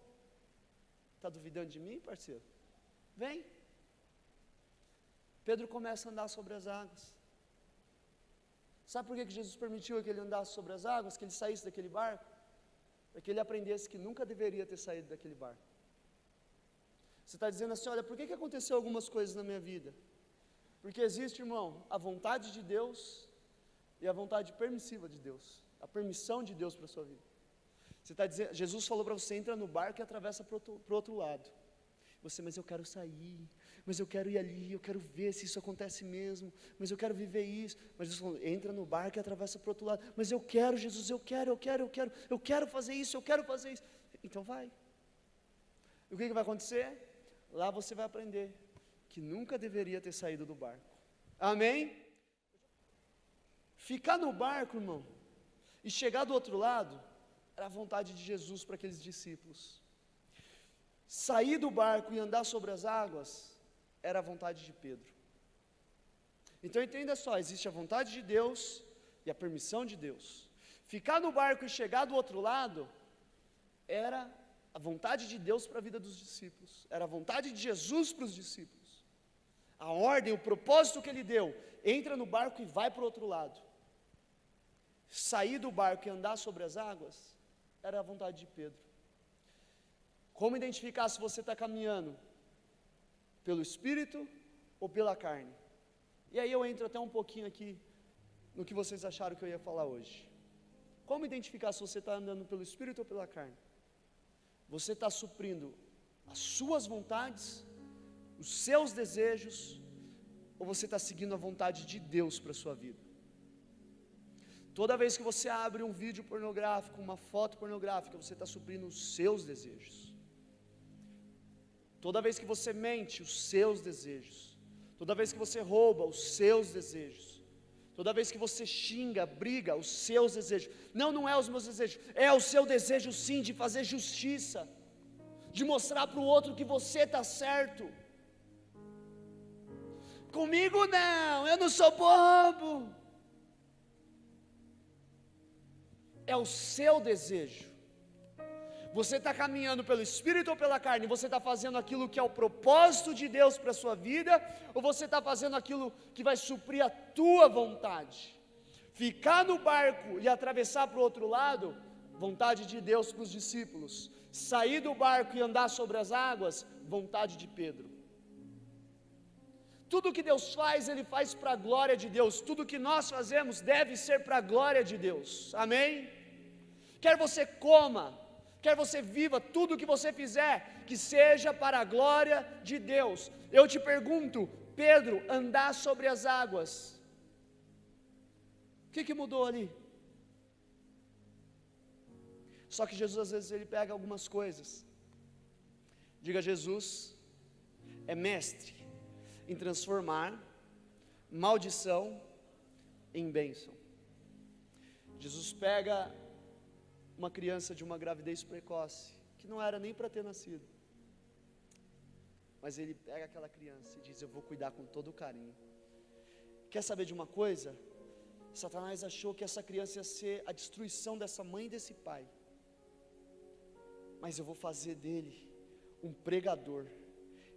está duvidando de mim, parceiro? Vem. Pedro começa a andar sobre as águas. Sabe por que Jesus permitiu que ele andasse sobre as águas, que ele saísse daquele barco? Para que ele aprendesse que nunca deveria ter saído daquele barco. Você está dizendo assim, olha, por que aconteceu algumas coisas na minha vida? Porque existe, irmão, a vontade de Deus e a vontade permissiva de Deus, a permissão de Deus para a sua vida. Você está dizendo, Jesus falou para você, entra no barco e atravessa para o outro lado. Você, mas eu quero sair, mas eu quero ir ali, eu quero ver se isso acontece mesmo, mas eu quero viver isso. Mas Jesus falou, entra no barco e atravessa para o outro lado. Mas eu quero, Jesus, eu quero fazer isso, eu quero fazer isso. Então vai. E o que vai acontecer? Lá você vai aprender que nunca deveria ter saído do barco. Amém? Ficar no barco, irmão, e chegar do outro lado, era a vontade de Jesus para aqueles discípulos. Sair do barco e andar sobre as águas, era a vontade de Pedro. Então entenda só, existe a vontade de Deus e a permissão de Deus. Ficar no barco e chegar do outro lado, era a vontade de Deus para a vida dos discípulos, era a vontade de Jesus para os discípulos. A ordem, o propósito que ele deu, entra no barco e vai para o outro lado. Sair do barco e andar sobre as águas, era a vontade de Pedro. Como identificar se você está caminhando pelo Espírito ou pela carne? E aí eu entro até um pouquinho aqui no que vocês acharam que eu ia falar hoje. Como identificar se você está andando pelo Espírito ou pela carne? Você está suprindo as suas vontades, os seus desejos, ou você está seguindo a vontade de Deus para a sua vida? Toda vez que você abre um vídeo pornográfico, uma foto pornográfica, você está suprindo os seus desejos. Toda vez que você mente, os seus desejos. Toda vez que você rouba, os seus desejos. Toda vez que você xinga, briga, os seus desejos. Não é os meus desejos, é o seu desejo sim de fazer justiça, de mostrar para o outro que você está certo. Comigo não, eu não sou bobo. É o seu desejo. Você está caminhando pelo Espírito ou pela carne? Você está fazendo aquilo que é o propósito de Deus para a sua vida? Ou você está fazendo aquilo que vai suprir a tua vontade? Ficar no barco e atravessar para o outro lado, vontade de Deus para os discípulos. Sair do barco e andar sobre as águas, vontade de Pedro. Tudo que Deus faz, Ele faz para a glória de Deus. Tudo que nós fazemos deve ser para a glória de Deus. Amém? Quer você coma, quer você viva, tudo que você fizer, que seja para a glória de Deus. Eu te pergunto, Pedro, andar sobre as águas, o que mudou ali? Só que Jesus às vezes ele pega algumas coisas. Diga, Jesus é mestre em transformar maldição em bênção. Jesus pega uma criança de uma gravidez precoce, que não era nem para ter nascido, mas ele pega aquela criança e diz, eu vou cuidar com todo carinho. Quer saber de uma coisa? Satanás achou que essa criança ia ser a destruição dessa mãe e desse pai, mas eu vou fazer dele um pregador.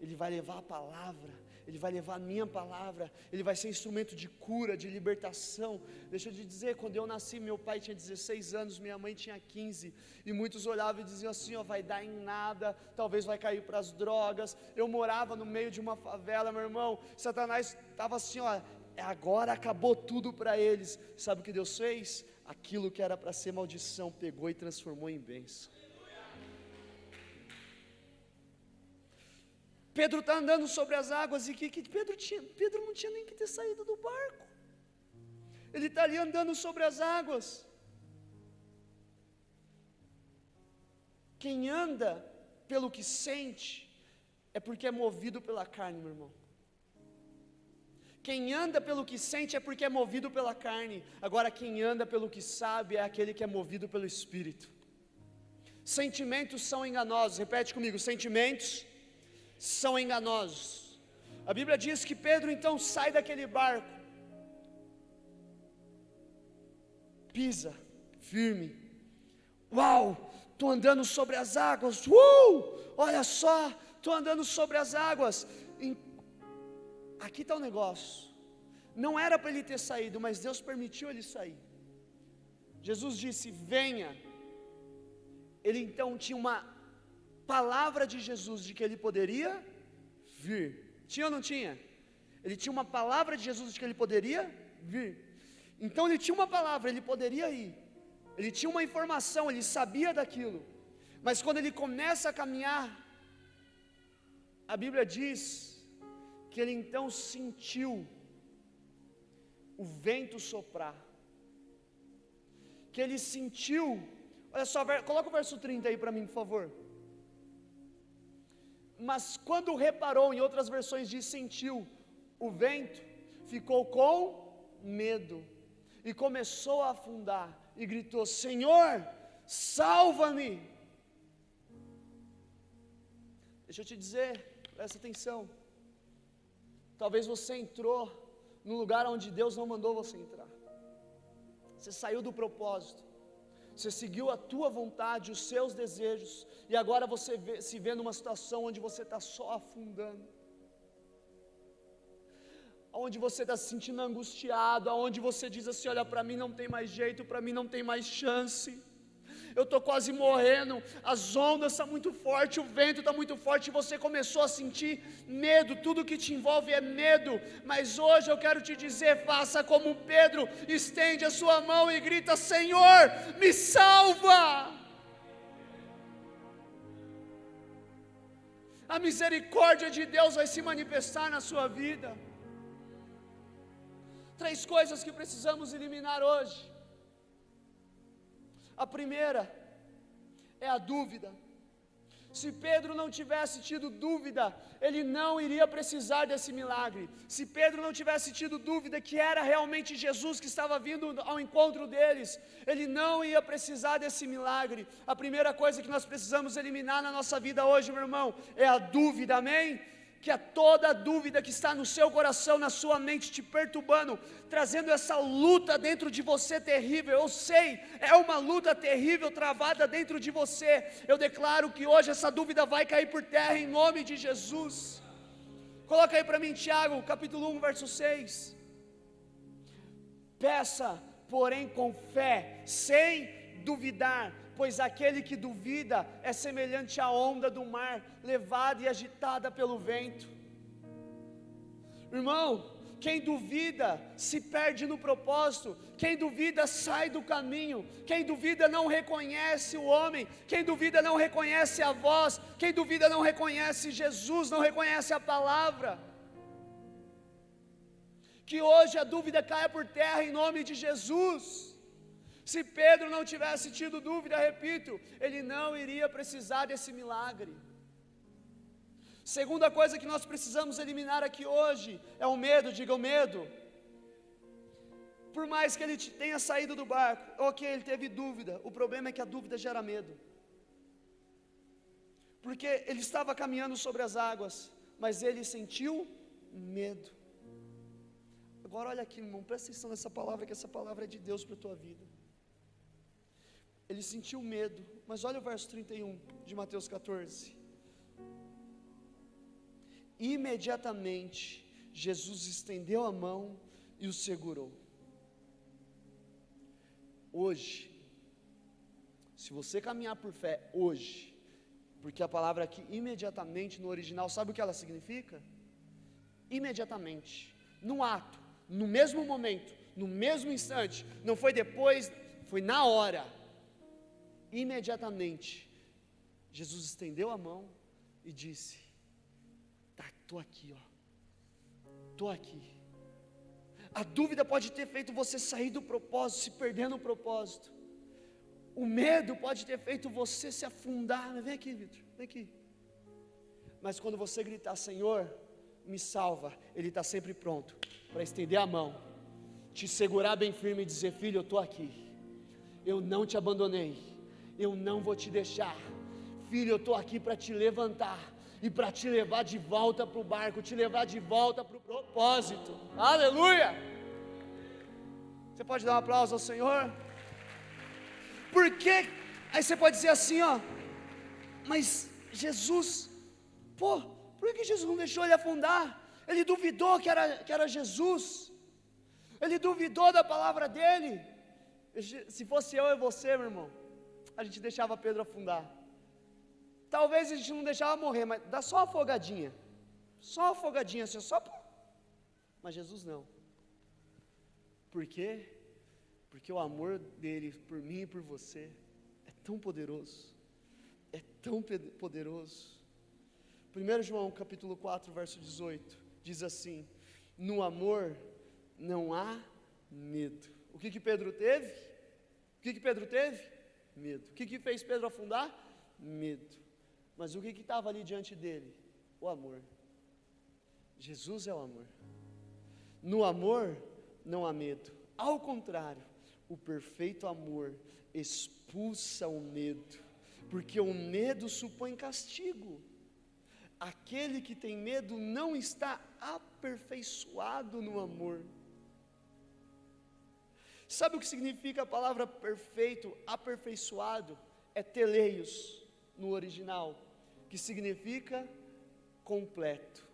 Ele vai levar a palavra, ele vai levar a minha palavra, ele vai ser instrumento de cura, de libertação. Deixa eu te dizer, quando eu nasci, meu pai tinha 16 anos, minha mãe tinha 15, e muitos olhavam e diziam assim, ó, vai dar em nada, talvez vai cair para as drogas. Eu morava no meio de uma favela, meu irmão, Satanás estava assim, ó, agora acabou tudo para eles. Sabe o que Deus fez? Aquilo que era para ser maldição, pegou e transformou em bênção. Pedro está andando sobre as águas, e que Pedro não tinha nem que ter saído do barco, ele está ali andando sobre as águas. Quem anda pelo que sente, é porque é movido pela carne, meu irmão. Quem anda pelo que sente é porque é movido pela carne. Agora quem anda pelo que sabe é aquele que é movido pelo Espírito. Sentimentos são enganosos, repete comigo, sentimentos são enganosos. A Bíblia diz que Pedro então sai daquele barco, pisa firme, uau, estou andando sobre as águas, olha só, estou andando sobre as águas. Aqui está o negócio, não era para ele ter saído, mas Deus permitiu ele sair. Jesus disse, venha. Ele então tinha uma palavra de Jesus de que ele poderia vir. Tinha ou não tinha? Ele tinha uma palavra de Jesus de que ele poderia vir. Então ele tinha uma palavra, ele poderia ir. Ele tinha uma informação, ele sabia daquilo. Mas quando ele começa a caminhar, a Bíblia diz que ele então sentiu o vento soprar, que ele sentiu, olha só, coloca o verso 30 aí para mim, por favor. Mas quando reparou, em outras versões diz sentiu o vento, ficou com medo, e começou a afundar, e gritou: Senhor, salva-me. Deixa eu te dizer, presta atenção, talvez você entrou num lugar onde Deus não mandou você entrar, você saiu do propósito, você seguiu a tua vontade, os seus desejos, e agora você se vê numa situação onde você está só afundando, onde você está se sentindo angustiado, onde você diz assim: olha, para mim não tem mais jeito, para mim não tem mais chance, eu estou quase morrendo, as ondas estão muito fortes, o vento está muito forte, e você começou a sentir medo, tudo que te envolve é medo, mas hoje eu quero te dizer, faça como Pedro, estende a sua mão e grita: Senhor, me salva. A misericórdia de Deus vai se manifestar na sua vida. 3 coisas que precisamos eliminar hoje. A primeira é a dúvida. Se Pedro não tivesse tido dúvida, ele não iria precisar desse milagre. Se Pedro não tivesse tido dúvida que era realmente Jesus que estava vindo ao encontro deles, ele não ia precisar desse milagre. A primeira coisa que nós precisamos eliminar na nossa vida hoje, meu irmão, é a dúvida, amém? Que é toda dúvida que está no seu coração, na sua mente, te perturbando, trazendo essa luta dentro de você terrível. Eu sei, é uma luta terrível travada dentro de você. Eu declaro que hoje essa dúvida vai cair por terra em nome de Jesus. Coloca aí para mim Tiago, capítulo 1, verso 6. Peça, porém com fé, sem duvidar, pois aquele que duvida é semelhante à onda do mar, levada e agitada pelo vento. Irmão, quem duvida se perde no propósito, quem duvida sai do caminho, quem duvida não reconhece o homem, quem duvida não reconhece a voz, quem duvida não reconhece Jesus, não reconhece a palavra. Que hoje a dúvida caia por terra em nome de Jesus. Se Pedro não tivesse tido dúvida, repito, ele não iria precisar desse milagre. Segunda coisa que nós precisamos eliminar aqui hoje é o medo. Diga o medo. Por mais que ele tenha saído do barco, ok, ele teve dúvida, o problema é que a dúvida gera medo, porque ele estava caminhando sobre as águas, mas ele sentiu medo. Agora olha aqui, irmão, presta atenção nessa palavra, que essa palavra é de Deus para a tua vida. Ele sentiu medo, mas olha o verso 31 de Mateus 14. Imediatamente, Jesus estendeu a mão e o segurou. Hoje, se você caminhar por fé hoje, porque a palavra aqui, imediatamente, no original, sabe o que ela significa? Imediatamente, no ato, no mesmo momento, no mesmo instante, não foi depois, foi na hora. Imediatamente, Jesus estendeu a mão e disse: tá, estou aqui, estou aqui. A dúvida pode ter feito você sair do propósito, se perder no propósito. O medo pode ter feito você se afundar. Vem aqui, Vitor, vem aqui. Mas quando você gritar: Senhor, me salva, Ele está sempre pronto para estender a mão, te segurar bem firme e dizer: filho, eu estou aqui, eu não te abandonei, eu não vou te deixar, filho, eu estou aqui para te levantar e para te levar de volta para o barco, te levar de volta para o propósito. Aleluia! Você pode dar um aplauso ao Senhor? Porque aí você pode dizer assim, mas Jesus, por que Jesus não deixou ele afundar? Ele duvidou que era Jesus, ele duvidou da palavra dele. Se fosse eu e você, meu irmão, a gente deixava Pedro afundar. Talvez a gente não deixava morrer, mas dá só uma afogadinha, assim, mas Jesus não. Por quê? Porque o amor dele por mim e por você é tão poderoso, 1 João capítulo 4, verso 18, diz assim: no amor não há medo. O que Pedro teve? O que Pedro teve? Medo. O que fez Pedro afundar? Medo. Mas o que estava ali diante dele? O amor. Jesus é o amor. No amor não há medo. Ao contrário, o perfeito amor expulsa o medo, porque o medo supõe castigo. Aquele que tem medo não está aperfeiçoado no amor. Sabe o que significa a palavra perfeito, aperfeiçoado? É teleios no original, que significa completo.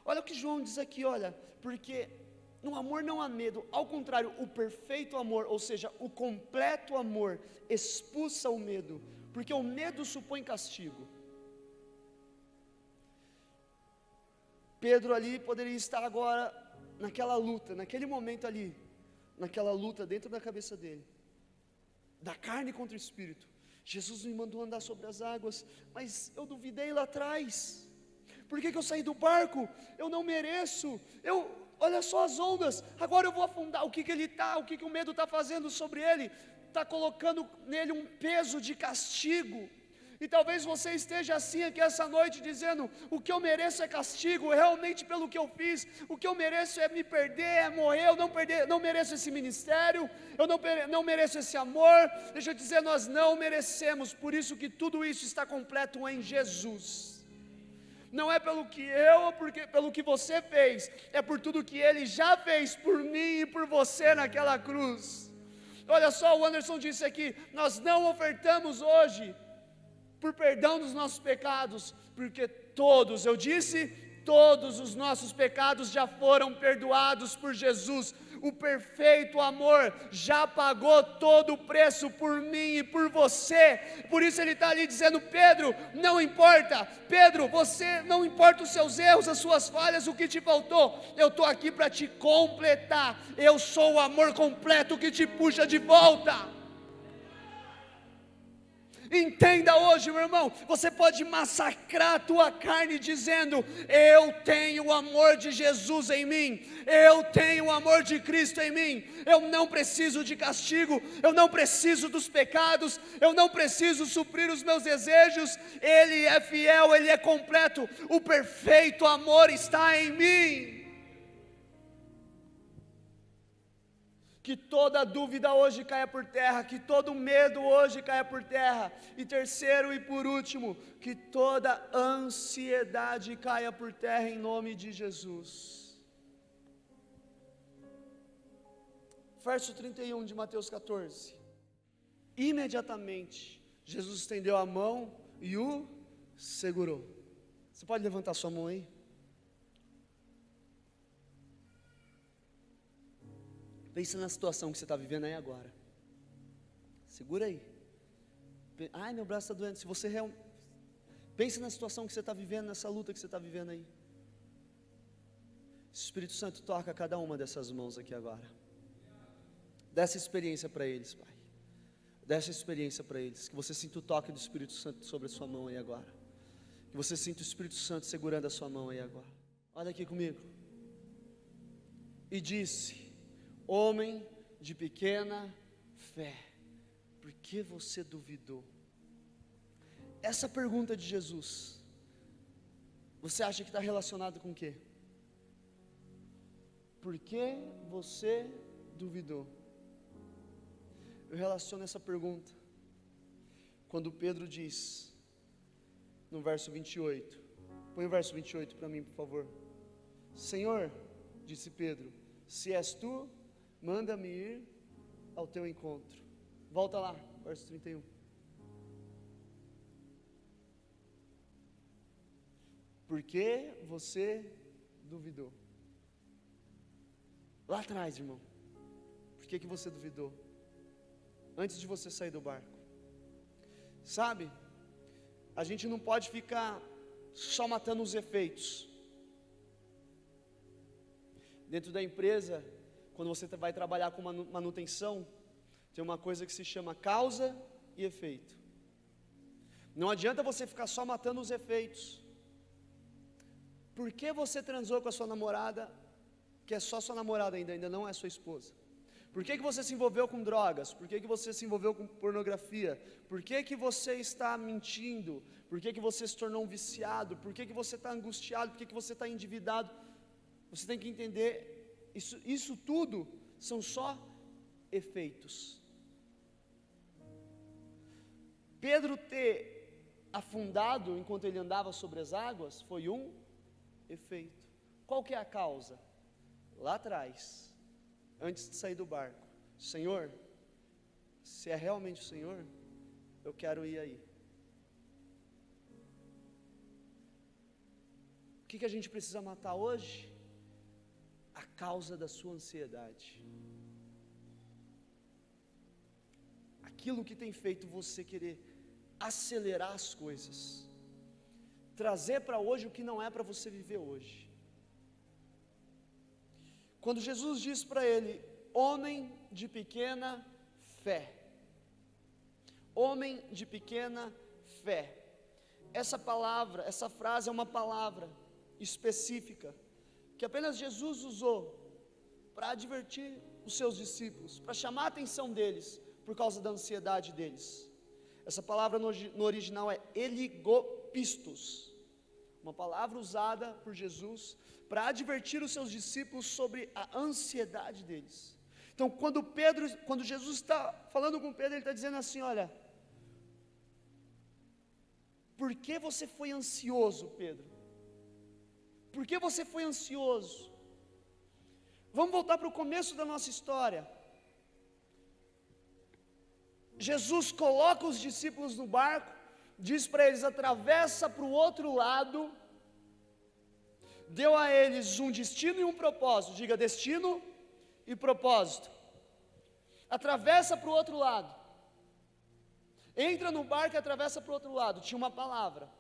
Olha o que João diz aqui, olha, porque no amor não há medo, ao contrário, o perfeito amor, ou seja, o completo amor, expulsa o medo, porque o medo supõe castigo. Pedro ali poderia estar agora naquela luta, naquele momento ali, naquela luta dentro da cabeça dele, da carne contra o espírito. Jesus me mandou andar sobre as águas, mas eu duvidei lá atrás. Por que eu saí do barco? Eu não mereço. Olha só as ondas, agora eu vou afundar. O que o medo está fazendo sobre ele? Está colocando nele um peso de castigo. E talvez você esteja assim aqui essa noite dizendo: o que eu mereço é castigo, realmente pelo que eu fiz. O que eu mereço é me perder, é morrer. Eu não mereço esse ministério, eu não mereço esse amor. Deixa eu dizer, nós não merecemos. Por isso que tudo isso está completo em Jesus. Não é pelo que pelo que você fez, é por tudo que Ele já fez por mim e por você naquela cruz. Olha só, o Anderson disse aqui: nós não ofertamos hoje por perdão dos nossos pecados, porque todos os nossos pecados já foram perdoados por Jesus. O perfeito amor já pagou todo o preço por mim e por você. Por isso ele está ali dizendo: Pedro, não importa, Pedro, você não importa os seus erros, as suas falhas, o que te faltou, eu estou aqui para te completar. Eu sou o amor completo que te puxa de volta. Entenda hoje, meu irmão, você pode massacrar a tua carne dizendo: eu tenho o amor de Jesus em mim, eu tenho o amor de Cristo em mim, eu não preciso de castigo, eu não preciso dos pecados, eu não preciso suprir os meus desejos. Ele é fiel, Ele é completo, o perfeito amor está em mim. Que toda dúvida hoje caia por terra, que todo medo hoje caia por terra. E terceiro e por último, que toda ansiedade caia por terra em nome de Jesus. Verso 31 de Mateus 14. Imediatamente, Jesus estendeu a mão e o segurou. Você pode levantar sua mão aí? Pensa na situação que você está vivendo aí agora. Segura aí. Ai, meu braço está doendo. Se você pensa na situação que você está vivendo, nessa luta que você está vivendo aí. Espírito Santo, toca cada uma dessas mãos aqui agora. Dê essa experiência para eles, Pai. Dê essa experiência para eles. Que você sinta o toque do Espírito Santo sobre a sua mão aí agora. Que você sinta o Espírito Santo segurando a sua mão aí agora. Olha aqui comigo. E disse: homem de pequena fé, por que você duvidou? Essa pergunta de Jesus, você acha que está relacionado com o quê? Por que você duvidou? Eu relaciono essa pergunta quando Pedro diz, no verso 28, põe o verso 28 para mim, por favor. Senhor, disse Pedro, se és tu, manda-me ir ao teu encontro. Volta lá, verso 31. Por que você duvidou? Lá atrás, irmão. Por que você duvidou? Antes de você sair do barco. Sabe, a gente não pode ficar só matando os efeitos. Dentro da empresa, quando você vai trabalhar com manutenção, tem uma coisa que se chama causa e efeito. Não adianta você ficar só matando os efeitos. Por que você transou com a sua namorada, que é só sua namorada ainda não é sua esposa? Por que você se envolveu com drogas? Por que você se envolveu com pornografia? Por que você está mentindo? Por que você se tornou um viciado? Por que você está angustiado? Por que você está endividado? Você tem que entender, isso tudo são só efeitos. Pedro ter afundado enquanto ele andava sobre as águas foi um efeito. Qual que é a causa? Lá atrás, antes de sair do barco, Senhor, se é realmente o Senhor, eu quero ir aí. O que a gente precisa matar hoje? A causa da sua ansiedade. Aquilo que tem feito você querer acelerar as coisas, trazer para hoje o que não é para você viver hoje. Quando Jesus disse para ele, homem de pequena fé, homem de pequena fé, essa palavra, essa frase é uma palavra específica, que apenas Jesus usou para advertir os seus discípulos, para chamar a atenção deles, por causa da ansiedade deles. Essa palavra no original é eligopistos, uma palavra usada por Jesus para advertir os seus discípulos sobre a ansiedade deles. Então, quando Jesus está falando com Pedro, ele está dizendo assim: olha, por que você foi ansioso, Pedro? Por que você foi ansioso? Vamos voltar para o começo da nossa história. Jesus coloca os discípulos no barco, diz para eles, atravessa para o outro lado, deu a eles um destino e um propósito, diga destino e propósito, atravessa para o outro lado, entra no barco e atravessa para o outro lado, tinha uma palavra,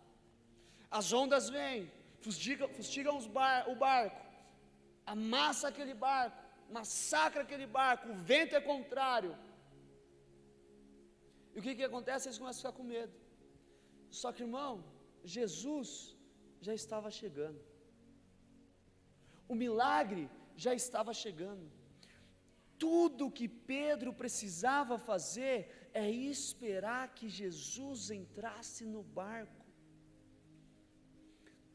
as ondas vêm, fustigam o barco, amassa aquele barco, massacra aquele barco, o vento é contrário. E o que acontece? Eles começam a ficar com medo. Só que, irmão, Jesus já estava chegando. O milagre já estava chegando. Tudo que Pedro precisava fazer é esperar que Jesus entrasse no barco.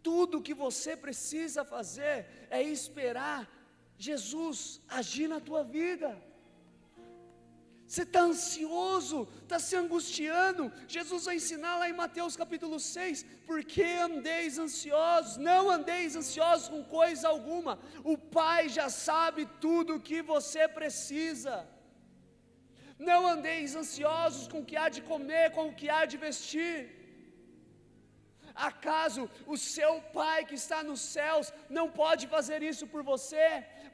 Tudo que você precisa fazer é esperar Jesus agir na tua vida. Você está ansioso, está se angustiando. Jesus vai ensinar lá em Mateus capítulo 6, por que andeis ansiosos? Não andeis ansiosos com coisa alguma, o Pai já sabe tudo o que você precisa. Não andeis ansiosos com o que há de comer, com o que há de vestir. Acaso o seu Pai que está nos céus não pode fazer isso por você?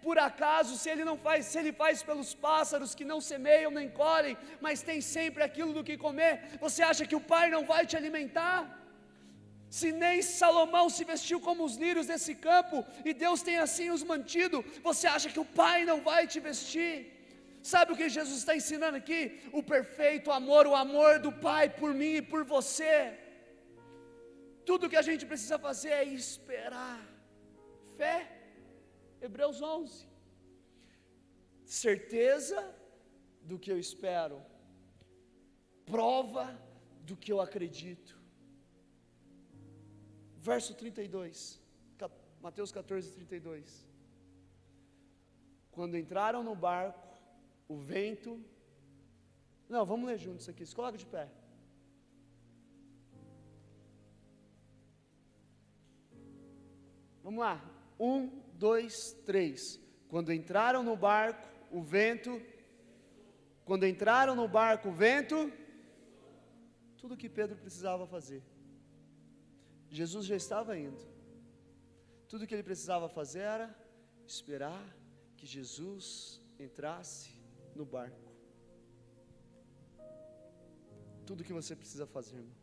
Por acaso, se ele faz pelos pássaros que não semeiam nem colhem, mas tem sempre aquilo do que comer, você acha que o Pai não vai te alimentar? Se nem Salomão se vestiu como os lírios desse campo, e Deus tem assim os mantido, você acha que o Pai não vai te vestir? Sabe o que Jesus está ensinando aqui? O perfeito amor, o amor do Pai por mim e por você. Tudo que a gente precisa fazer é esperar. Fé. Hebreus 11, certeza do que eu espero, prova do que eu acredito. Verso 32, Mateus 14, 32. Quando entraram no barco, o vento... Não, vamos ler juntos isso aqui, se coloca de pé. Vamos lá, 1, 2, 3. Quando entraram no barco, o vento. Quando entraram no barco, o vento. Tudo que Pedro precisava fazer. Jesus já estava indo. Tudo que ele precisava fazer era esperar que Jesus entrasse no barco. Tudo que você precisa fazer, irmão.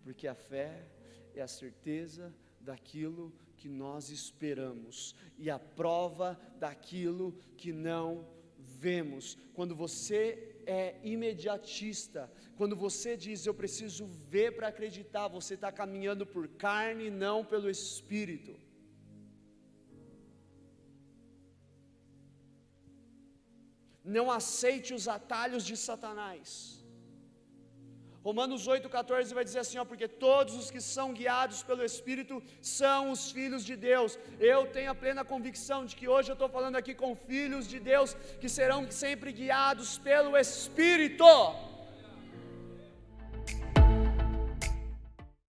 Porque a fé é a certeza daquilo que nós esperamos e a prova daquilo que não vemos. Quando você é imediatista. Quando você diz, eu preciso ver para acreditar, você está caminhando por carne e não pelo Espírito. Não aceite os atalhos de Satanás. Romanos 8,14 vai dizer assim, porque todos os que são guiados pelo Espírito são os filhos de Deus. Eu tenho a plena convicção de que hoje eu estou falando aqui com filhos de Deus, que serão sempre guiados pelo Espírito.